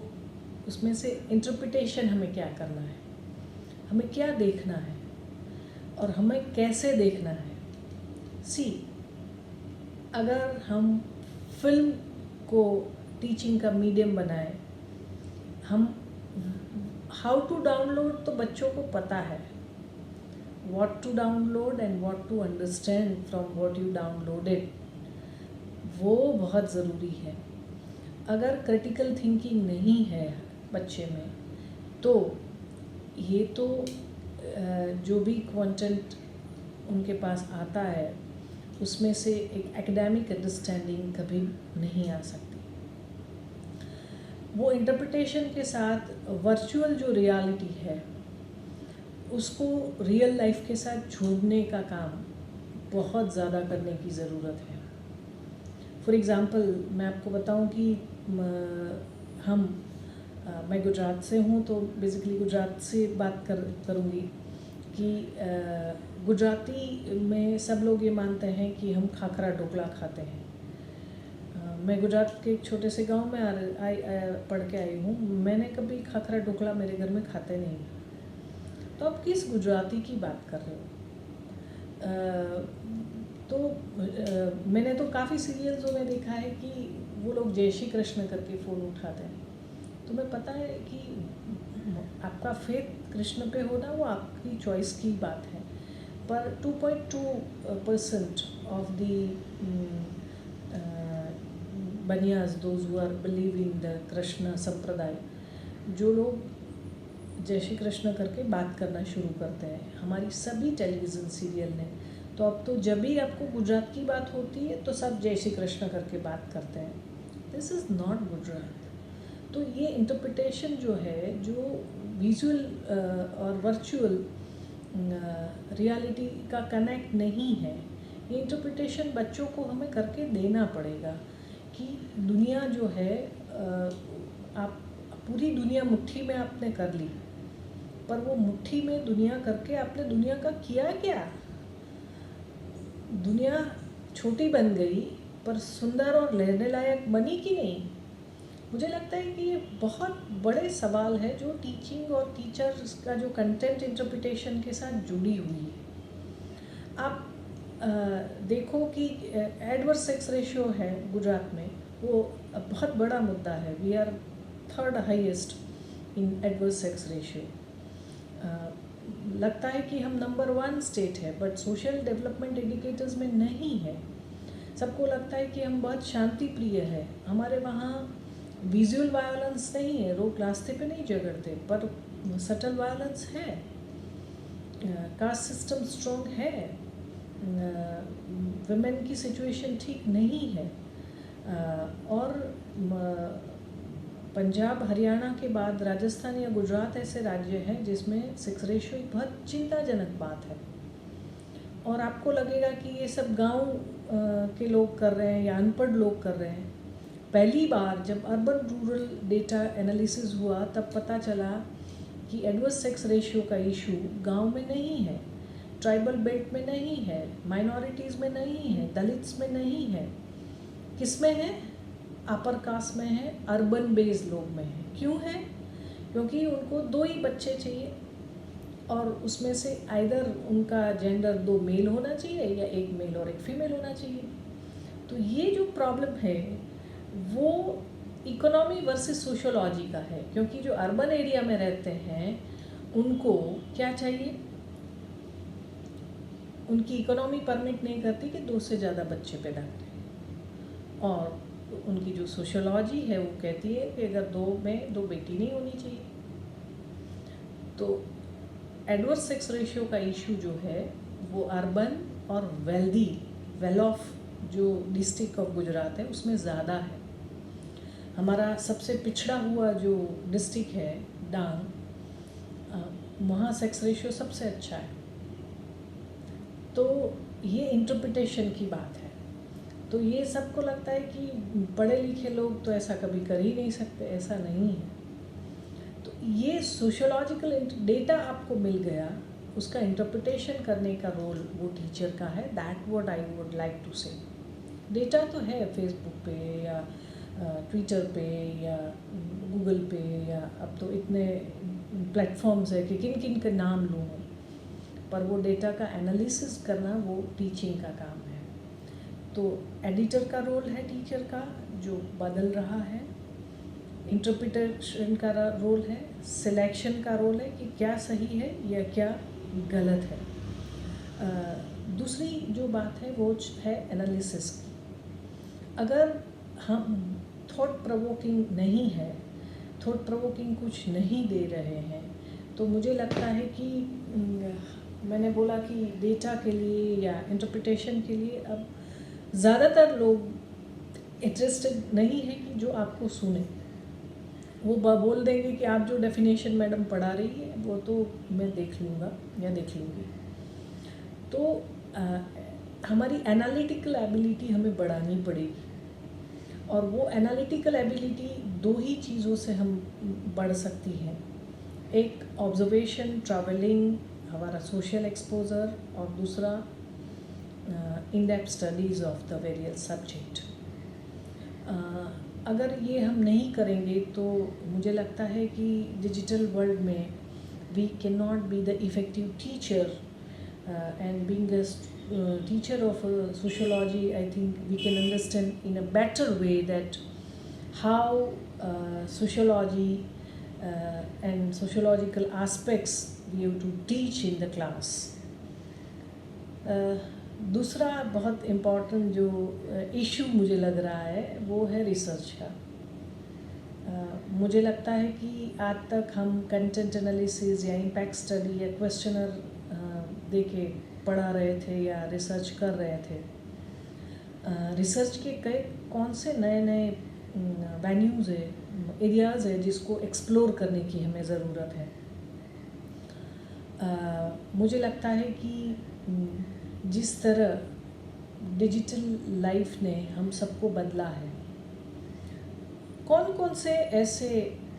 Speaker 1: उसमें से इंटरप्रिटेशन हमें क्या करना है, हमें क्या देखना है और हमें कैसे देखना है। अगर हम फिल्म को टीचिंग का मीडियम बनाएं, हम हाउ टू डाउनलोड तो बच्चों को पता है, what to download and what to understand from what you downloaded, वो बहुत ज़रूरी है। अगर क्रिटिकल थिंकिंग नहीं है बच्चे में तो ये तो जो भी कंटेंट उनके पास आता है उसमें से एक एकेडमिक अंडरस्टैंडिंग कभी नहीं आ सकती। वो इंटरप्रिटेशन के साथ वर्चुअल जो रियलिटी है उसको रियल लाइफ के साथ जोड़ने का काम बहुत ज़्यादा करने की ज़रूरत है। फॉर एग्ज़ाम्पल मैं आपको बताऊं कि मैं गुजरात से हूँ, तो बेसिकली गुजरात से बात करूँगी कि गुजराती में सब लोग ये मानते हैं कि हम खाखरा ढोकला खाते हैं। मैं गुजरात के एक छोटे से गांव में पढ़ के आई हूँ, मैंने कभी खाखरा ढोकला मेरे घर में खाते नहीं। तो आप किस गुजराती की बात कर रहे हो? तो मैंने तो काफ़ी सीरियल्सों में देखा है कि वो लोग जय श्री कृष्ण करके फ़ोन उठाते हैं। तुम्हें पता है कि आपका फेथ कृष्ण पे होना वो आपकी चॉइस की बात है, पर 2.2% of the Banias those who are believe in the Krishna sampradaya, जो लोग जय श्री कृष्ण करके बात करना शुरू करते हैं हमारी सभी टेलीविज़न सीरियल ने। तो अब तो जब भी आपको गुजरात की बात होती है तो सब जय श्री कृष्ण करके बात करते हैं। This is not Gujarat. तो ये इंटरप्रिटेशन जो है, जो विजुअल और वर्चुअल रियलिटी का कनेक्ट नहीं है, ये इंटरप्रिटेशन बच्चों को हमें करके देना पड़ेगा कि दुनिया जो है, आप पूरी दुनिया मुट्ठी में आपने कर ली, पर वो मुट्ठी में दुनिया करके आपने दुनिया का किया क्या? दुनिया छोटी बन गई पर सुंदर और लेने लायक बनी कि नहीं? मुझे लगता है कि ये बहुत बड़े सवाल है जो टीचिंग और टीचर्स का जो कंटेंट इंटरप्रिटेशन के साथ जुड़ी हुई है। आप देखो कि एडवर्स सेक्स रेशियो है गुजरात में, वो बहुत बड़ा मुद्दा है। We are 3rd highest in adverse sex ratio. लगता है कि हम नंबर 1 स्टेट है, बट सोशल डेवलपमेंट इंडिकेटर्स में नहीं है। सबको लगता है कि हम बहुत शांति प्रिय है, हमारे वहाँ विजुअल वायलेंस नहीं है, लोग रास्ते पे नहीं झगड़ते, पर सटल वायलेंस है। कास्ट सिस्टम स्ट्रॉन्ग है, वुमेन की सिचुएशन ठीक नहीं है। और पंजाब हरियाणा के बाद राजस्थान या गुजरात ऐसे राज्य हैं जिसमें सेक्स रेशियो एक बहुत चिंताजनक बात है। और आपको लगेगा कि ये सब गांव के लोग कर रहे हैं या अनपढ़ लोग कर रहे हैं। पहली बार जब अर्बन रूरल डेटा एनालिसिस हुआ तब पता चला कि एडवर्स सेक्स रेशियो का इशू गांव में नहीं है, ट्राइबल बेल्ट में नहीं है, माइनॉरिटीज़ में नहीं है, दलित्स में नहीं है। किस में है? अपर कास्ट में है, अर्बन बेस्ड लोग में है। क्यों है? क्योंकि उनको 2 ही बच्चे चाहिए और उसमें से आइदर उनका जेंडर 2 मेल होना चाहिए या 1 मेल और 1 फीमेल होना चाहिए। तो ये जो प्रॉब्लम है वो इकोनॉमी वर्सेस सोशियोलॉजी का है, क्योंकि जो अर्बन एरिया में रहते हैं उनको क्या चाहिए? उनकी इकोनॉमी परमिट नहीं करती कि 2 से ज़्यादा बच्चे पैदा करें, और उनकी जो सोशियोलॉजी है वो कहती है कि अगर 2 में 2 बेटी नहीं होनी चाहिए। तो एडवर्स सेक्स रेशियो का इशू जो है वो अर्बन और वेल ऑफ जो डिस्ट्रिक्ट ऑफ गुजरात है उसमें ज़्यादा है। हमारा सबसे पिछड़ा हुआ जो डिस्ट्रिक्ट है डांग, वहाँ सेक्स रेशियो सबसे अच्छा है। तो ये इंटरप्रिटेशन की बात है। तो ये सबको लगता है कि पढ़े लिखे लोग तो ऐसा कभी कर ही नहीं सकते, ऐसा नहीं है। तो ये सोशियोलॉजिकल डेटा आपको मिल गया, उसका इंटरप्रिटेशन करने का रोल वो टीचर का है। That what I would like to say. Data तो है फेसबुक पे या ट्विटर पे या गूगल पे, या अब तो इतने प्लेटफॉर्म्स है कि किन किन के नाम लूँ, पर वो डेटा का एनालिसिस करना वो टीचिंग का काम है। तो एडिटर का रोल है टीचर का, जो बदल रहा है। इंटरप्रिटेशन का रोल है, सिलेक्शन का रोल है कि क्या सही है या क्या गलत है। दूसरी जो बात है वो है एनालिसिस की। अगर हम थॉट प्रोवोकिंग नहीं है, थॉट प्रोवोकिंग कुछ नहीं दे रहे हैं, तो मुझे लगता है कि मैंने बोला कि डेटा के लिए या इंटरप्रिटेशन के लिए अब ज़्यादातर लोग इंटरेस्टेड नहीं है कि जो आपको सुने। वो बोल देंगे कि आप जो डेफिनेशन मैडम पढ़ा रही है वो तो मैं देख लूँगा या देख लूँगी। तो हमारी एनालिटिकल एबिलिटी हमें बढ़ानी पड़ेगी, और वो एनालिटिकल एबिलिटी 2 ही चीज़ों से हम बढ़ सकती हैं। एक ऑब्जर्वेशन, ट्रैवलिंग, हमारा सोशल एक्सपोजर, और दूसरा in depth studies of the various subject. अगर ये हम नहीं करेंगे तो मुझे लगता है कि डिजिटल वर्ल्ड में we can not be the effective teacher and being a teacher of sociology, I think we can understand in a better way that how sociology and sociological aspects we have to teach in the class. दूसरा बहुत important जो issue मुझे लग रहा है वो है research का. मुझे लगता है कि आज तक हम कंटेंट एनालिसिस या इम्पैक्ट स्टडी या क्वेश्चनर दे के पढ़ा रहे थे या रिसर्च कर रहे थे. रिसर्च के कौन से नए नए वेन्यूज़ है, एरियाज़ है जिसको एक्सप्लोर करने की हमें ज़रूरत है. मुझे लगता है कि जिस तरह डिजिटल लाइफ ने हम सबको बदला है, कौन कौन से ऐसे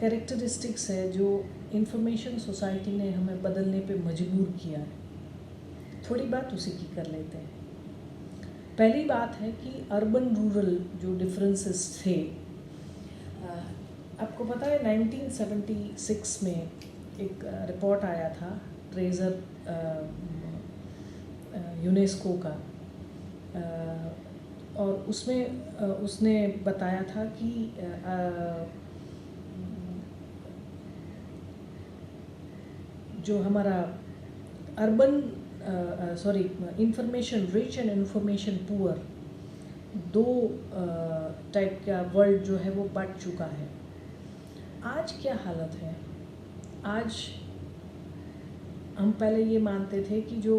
Speaker 1: कैरेक्टरिस्टिक्स है जो इंफॉर्मेशन सोसाइटी ने हमें बदलने पे मजबूर किया है. थोड़ी बात उसी की कर लेते हैं. पहली बात है कि अर्बन रूरल जो डिफरेंसेस थे, आपको पता है 1976 में एक रिपोर्ट आया था ट्रेजर यूनेस्को का, और उसमें उसने बताया था कि जो हमारा urban information rich and information poor, दो टाइप का वर्ल्ड जो है वो बढ़ चुका है. आज क्या हालत है? आज हम पहले ये मानते थे कि जो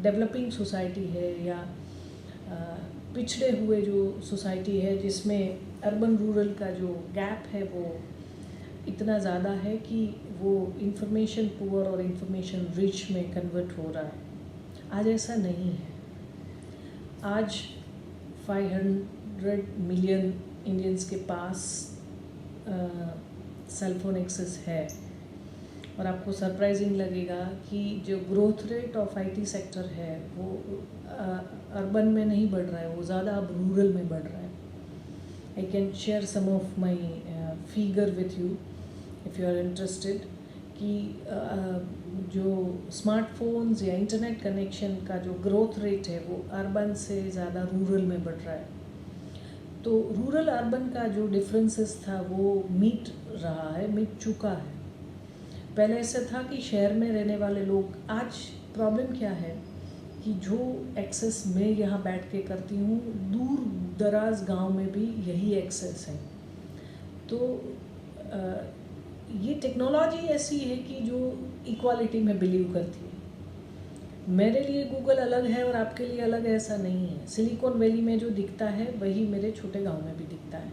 Speaker 1: डेवलपिंग सोसाइटी है या पिछड़े हुए जो सोसाइटी है जिसमें अर्बन रूरल का जो गैप है वो इतना ज़्यादा है कि वो इंफॉर्मेशन पुअर और इंफॉर्मेशन रिच में कन्वर्ट हो रहा है. आज ऐसा नहीं है. आज 500 मिलियन इंडियंस के पास सेलफोन एक्सेस है, और आपको सरप्राइजिंग लगेगा कि जो growth rate of IT sector है वो अर्बन में नहीं बढ़ रहा है, वो ज़्यादा अब रूरल में बढ़ रहा है. I can share some of my figure with you if you are interested कि जो स्मार्टफोन्स या इंटरनेट कनेक्शन का जो ग्रोथ रेट है वो अर्बन से ज़्यादा रूरल में बढ़ रहा है. तो रूरल अर्बन का जो डिफरेंसेस था वो मिट चुका है. पहले ऐसा था कि शहर में रहने वाले लोग, आज प्रॉब्लम क्या है कि जो एक्सेस मैं यहाँ बैठ के करती हूँ, दूर दराज गांव में भी यही एक्सेस है. तो ये टेक्नोलॉजी ऐसी है कि जो इक्वालिटी में बिलीव करती है. मेरे लिए गूगल अलग है और आपके लिए अलग है, ऐसा नहीं है. सिलिकॉन वैली में जो दिखता है वही मेरे छोटे गांव में भी दिखता है.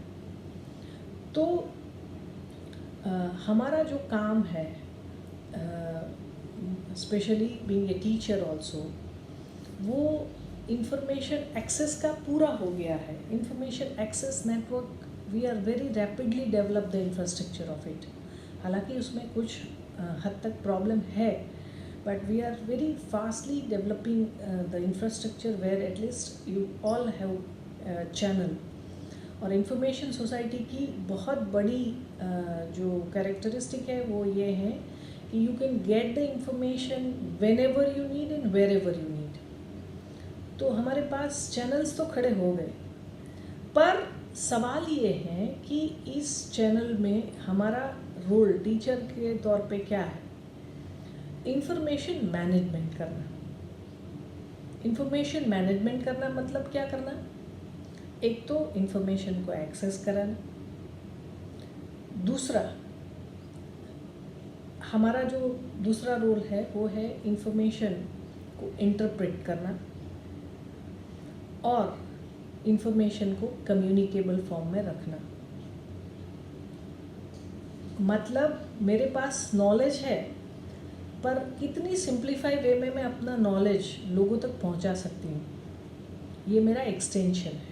Speaker 1: तो हमारा जो काम है, specially being a teacher also, वो इंफॉर्मेशन एक्सेस का पूरा हो गया है. Information access network, we are very rapidly develop the infrastructure of it. हालांकि उसमें कुछ हद तक प्रॉब्लम है, but we are very fastly developing the infrastructure where at least you all have a channel. और इंफॉर्मेशन सोसाइटी की बहुत बड़ी जो कैरेक्टरिस्टिक है वो ये है कि you can get the information whenever you need and wherever you need. तो हमारे पास चैनल्स तो खड़े हो गए, पर सवाल ये है कि इस चैनल में हमारा रोल टीचर के तौर पे क्या है. इंफॉर्मेशन मैनेजमेंट करना. इंफॉर्मेशन मैनेजमेंट करना मतलब क्या करना? एक तो इंफॉर्मेशन को एक्सेस कराना. दूसरा, हमारा जो दूसरा रोल है वो है इंफॉर्मेशन को इंटरप्रेट करना और इंफॉर्मेशन को कम्युनिकेबल फॉर्म में रखना. मतलब मेरे पास नॉलेज है, पर कितनी सिंप्लीफाई वे में मैं अपना नॉलेज लोगों तक पहुंचा सकती हूँ, ये मेरा एक्सटेंशन है.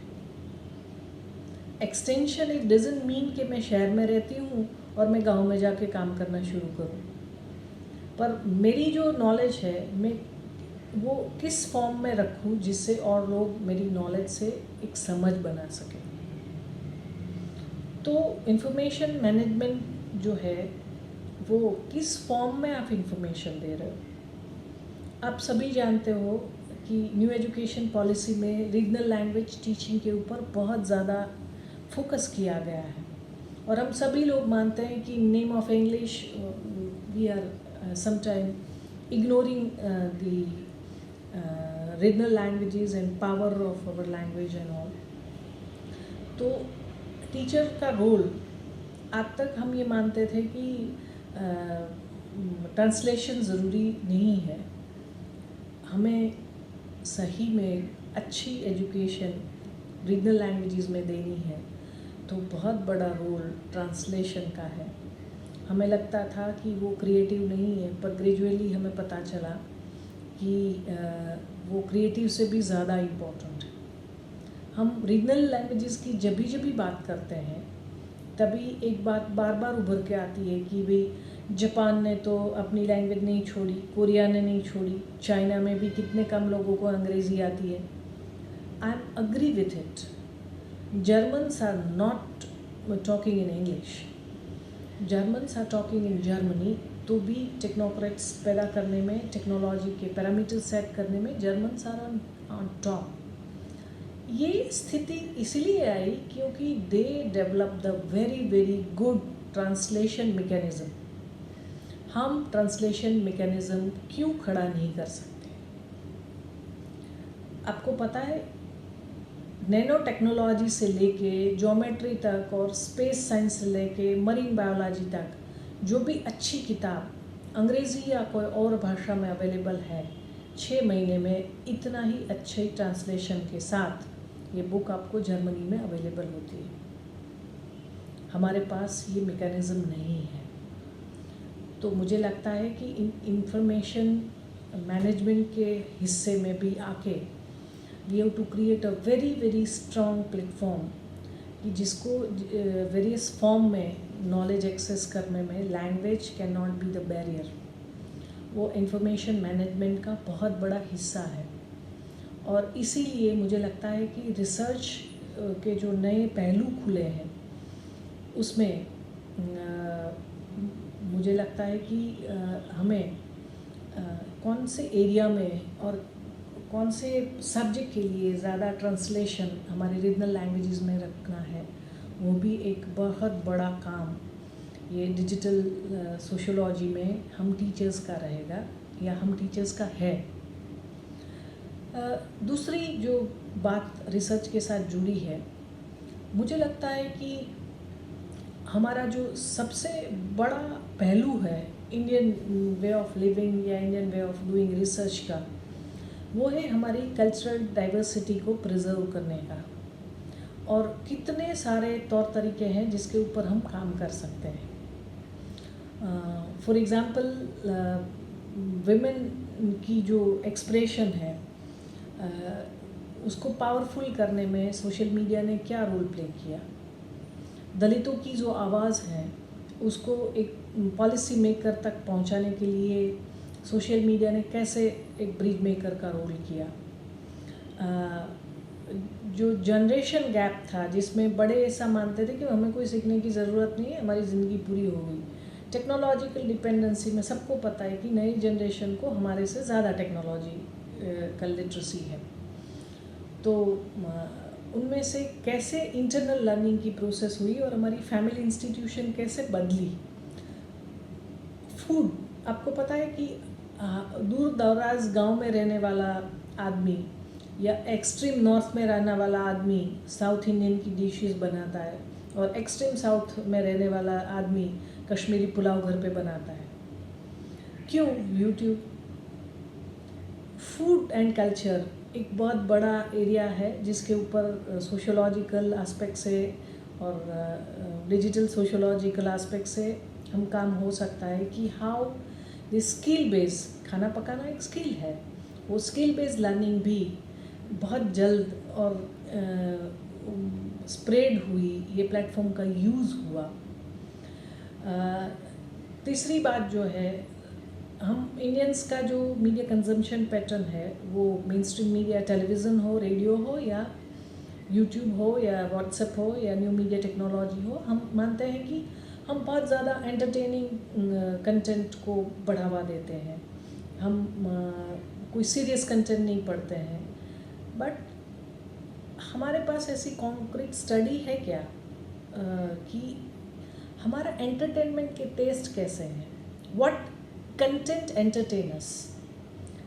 Speaker 1: एक्सटेंशन इट डजंट मीन कि मैं शहर में रहती हूँ और मैं गांव में जाके काम करना शुरू करूँ, पर मेरी जो नॉलेज है मैं वो किस फॉर्म में रखूँ जिससे और लोग मेरी नॉलेज से एक समझ बना सकें. तो इंफॉर्मेशन मैनेजमेंट जो है वो किस फॉर्म में आप इंफॉर्मेशन दे रहे हो, आप सभी जानते हो कि न्यू एजुकेशन पॉलिसी में रीजनल लैंग्वेज टीचिंग के ऊपर बहुत ज़्यादा फोकस किया गया है और हम सभी लोग मानते हैं कि name of English we are sometime ignoring the regional languages and power of our language and all. तो टीचर का रोल आज तक हम ये मानते थे कि ट्रांसलेशन ज़रूरी नहीं है, हमें सही में अच्छी एजुकेशन रीजनल लैंग्वेजेस में देनी है तो बहुत बड़ा रोल ट्रांसलेशन का है। हमें लगता था कि वो क्रिएटिव नहीं है, पर ग्रेजुअली हमें पता चला कि वो क्रिएटिव से भी ज़्यादा इम्पोर्टेंट है। हम रीजनल लैंग्वेजेस की जब भी बात करते हैं तभी एक बात बार बार उभर के आती है कि भाई जापान ने तो अपनी लैंग्वेज नहीं छोड़ी, कोरिया ने नहीं छोड़ी, चाइना में भी कितने कम लोगों को अंग्रेज़ी आती है। I am agree with it. Germans are not talking in English, Germans are talking in Germany, तो भी टेक्नोक्रेट्स पैदा करने में, टेक्नोलॉजी के पैरामीटर सेट करने में जर्मन्स आर ऑन टॉप। ये स्थिति इसलिए आई क्योंकि they develop the very good translation mechanism. हम ट्रांसलेशन मैकेनिज़्म क्यों खड़ा नहीं कर सकते? आपको पता है, नैनो टेक्नोलॉजी से लेके ज्योमेट्री तक और स्पेस साइंस से लेके मरीन बायोलॉजी तक जो भी अच्छी किताब अंग्रेज़ी या कोई और भाषा में अवेलेबल है, 6 महीने में इतना ही अच्छे ट्रांसलेशन के साथ ये बुक आपको जर्मनी में अवेलेबल होती है। हमारे पास ये मैकेनिज़्म नहीं है। तो मुझे लगता है कि इंफॉर्मेशन मैनेजमेंट के हिस्से में भी आके we have to create a very strong platform कि जिसको वेरियस फॉर्म में नॉलेज एक्सेस करने में language can not be the barrier. वो इंफॉर्मेशन मैनेजमेंट का बहुत बड़ा हिस्सा है और इसीलिए मुझे लगता है कि रिसर्च के जो नए पहलू खुले हैं उसमें मुझे लगता है कि हमें कौन से एरिया में और कौन से सब्जेक्ट के लिए ज़्यादा ट्रांसलेशन हमारे रीजनल लैंग्वेजेस में रखना है, वो भी एक बहुत बड़ा काम ये डिजिटल सोशियोलॉजी में हम टीचर्स का रहेगा या हम टीचर्स का है। दूसरी जो बात रिसर्च के साथ जुड़ी है, मुझे लगता है कि हमारा जो सबसे बड़ा पहलू है इंडियन वे ऑफ लिविंग या Indian way of doing research का, वो है हमारी कल्चरल डाइवर्सिटी को प्रिजर्व करने का। और कितने सारे तौर तरीके हैं जिसके ऊपर हम काम कर सकते हैं। फॉर एग्ज़ाम्पल विमेन की जो एक्सप्रेशन है उसको पावरफुल करने में सोशल मीडिया ने क्या रोल प्ले किया। दलितों की जो आवाज़ है उसको एक पॉलिसी मेकर तक पहुंचाने के लिए सोशल मीडिया ने कैसे एक ब्रिज मेकर का रोल किया। जो जनरेशन गैप था जिसमें बड़े ऐसा मानते थे कि हमें कोई सीखने की ज़रूरत नहीं है, हमारी ज़िंदगी पूरी हो गई। टेक्नोलॉजिकल डिपेंडेंसी में सबको पता है कि नई जनरेशन को हमारे से ज़्यादा टेक्नोलॉजी का लिटरेसी है। तो उनमें से कैसे इंटरनल लर्निंग की प्रोसेस हुई और हमारी फैमिली इंस्टीट्यूशन कैसे बदली। फूड, आपको पता है कि दूर दराज गांव में रहने वाला आदमी या एक्सट्रीम नॉर्थ में रहने वाला आदमी साउथ इंडियन की डिशेस बनाता है और एक्सट्रीम साउथ में रहने वाला आदमी कश्मीरी पुलाव घर पे बनाता है। क्यों? यूट्यूब। फूड एंड कल्चर एक बहुत बड़ा एरिया है जिसके ऊपर सोशोलॉजिकल एस्पेक्ट से और डिजिटल सोशोलॉजिकल एस्पेक्ट से हम काम हो सकता है कि हाउ द स्किल बेस, खाना पकाना एक स्किल है, वो स्किल बेस्ड लर्निंग भी बहुत जल्द और स्प्रेड हुई, ये प्लेटफॉर्म का यूज़ हुआ। तीसरी बात जो है, हम इंडियंस का जो मीडिया कंजम्पशन पैटर्न है वो मेन स्ट्रीम मीडिया, टेलीविज़न हो, रेडियो हो या यूट्यूब हो या व्हाट्सएप हो या न्यू मीडिया टेक्नोलॉजी हो, हम मानते हैं कि हम बहुत ज़्यादा एंटरटेनिंग कंटेंट को बढ़ावा देते हैं। हम कोई सीरियस कंटेंट नहीं पढ़ते हैं, बट हमारे पास ऐसी कॉन्क्रीट स्टडी है क्या कि हमारा एंटरटेनमेंट के टेस्ट कैसे हैं, व्हाट कंटेंट एंटरटेनर्स।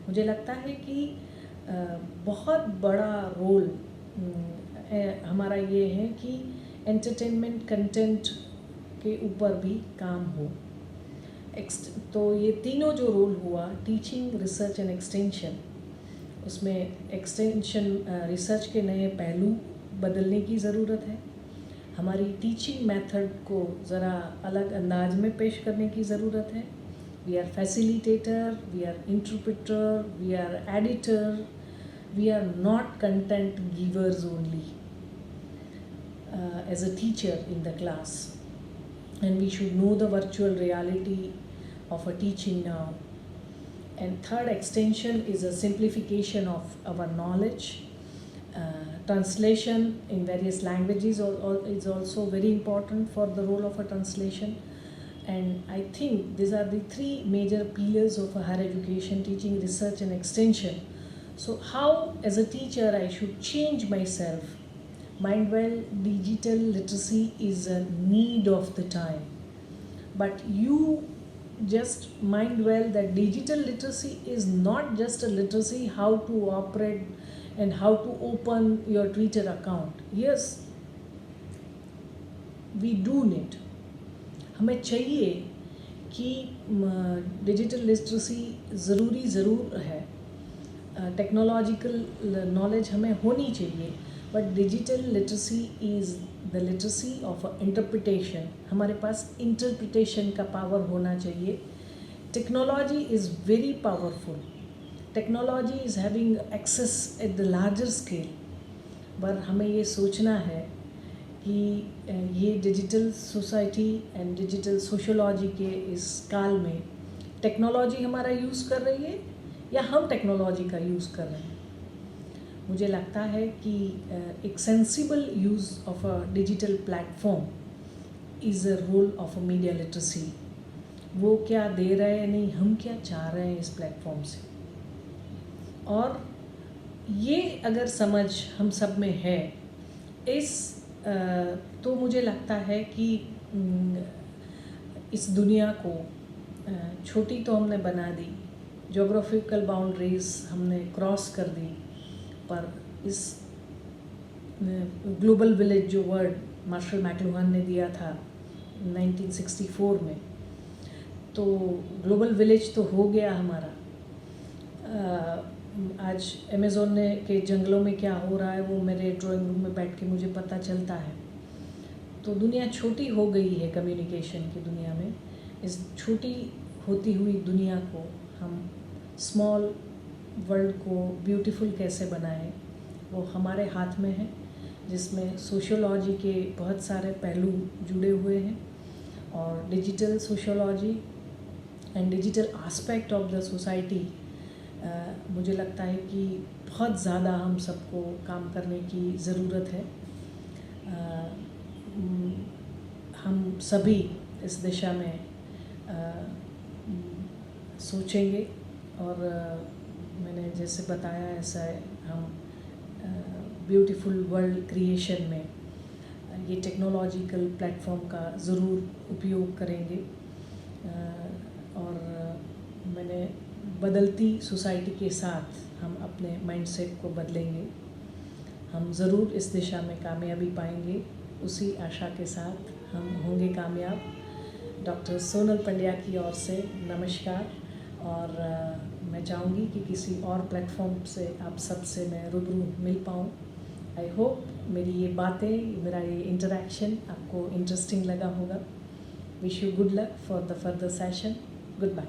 Speaker 1: मुझे लगता है कि बहुत बड़ा रोल हमारा ये है कि एंटरटेनमेंट कंटेंट के ऊपर भी काम हो। तो ये तीनों जो रोल हुआ, टीचिंग, रिसर्च एंड एक्सटेंशन, उसमें एक्सटेंशन रिसर्च के नए पहलू बदलने की ज़रूरत है। हमारी टीचिंग मेथड को ज़रा अलग अंदाज में पेश करने की ज़रूरत है। We are facilitator, we are interpreter, we are editor, we are not content givers only as a teacher in the class, and we should know the virtual reality of a teaching now. And third extension is a simplification of our knowledge. Translation in various languages is also very important for the role of a translation. And I think these are the three major pillars of a higher education: teaching, research and extension. So how as a teacher I should change myself? Mind well, digital literacy is a need of the time, but you just mind well that digital literacy is not just a literacy how to operate and how to open your Twitter account. Yes, we do need, हमें चाहिए कि digital literacy ज़रूर है, technological knowledge हमें होनी चाहिए, but digital literacy is the literacy of interpretation. हमारे पास इंटरप्रिटेशन का पावर होना चाहिए। Technology is very powerful, technology is having access at the larger scale, पर हमें ये सोचना है कि ये digital society and digital sociology के इस काल में टेक्नोलॉजी हमारा यूज़ कर रही है या हम टेक्नोलॉजी का यूज़ कर रहे हैं। मुझे लगता है कि एक sensible use of a digital platform is a role of a media literacy. वो क्या दे रहे हैं, नहीं, हम क्या चाह रहे हैं इस प्लेटफॉर्म से, और ये अगर समझ हम सब में है तो मुझे लगता है कि इस दुनिया को छोटी तो हमने बना दी, जोग्राफिकल बाउंड्रीज हमने क्रॉस कर दी, पर इस ग्लोबल विलेज जो वर्ड मार्शल मैकलुहान ने दिया था 1964 में, तो ग्लोबल विलेज तो हो गया हमारा। आज अमेज़ोन के जंगलों में क्या हो रहा है वो मेरे ड्राइंग रूम में बैठ के मुझे पता चलता है। तो दुनिया छोटी हो गई है कम्युनिकेशन की दुनिया में। इस छोटी होती हुई दुनिया को हम स्मॉल वर्ल्ड को ब्यूटीफुल कैसे बनाएं, वो हमारे हाथ में है, जिसमें सोशियोलॉजी के बहुत सारे पहलू जुड़े हुए हैं, और digital sociology and digital aspect of the society. मुझे लगता है कि बहुत ज़्यादा हम सबको काम करने की ज़रूरत है। हम सभी इस दिशा में सोचेंगे, और मैंने जैसे बताया ऐसा हम ब्यूटीफुल वर्ल्ड क्रिएशन में ये टेक्नोलॉजिकल प्लेटफॉर्म का ज़रूर उपयोग करेंगे। और मैंने बदलती सोसाइटी के साथ हम अपने माइंडसेट को बदलेंगे, हम ज़रूर इस दिशा में कामयाबी पाएंगे। उसी आशा के साथ हम होंगे कामयाब। डॉक्टर सोनल पंड्या की ओर से नमस्कार, और मैं चाहूँगी कि किसी और प्लेटफॉर्म से आप सब से मैं रूबरू मिल पाऊँ। आई होप मेरी ये बातें, मेरा ये इंटरेक्शन आपको इंटरेस्टिंग लगा होगा। Wish you good luck for the further session. Good bye.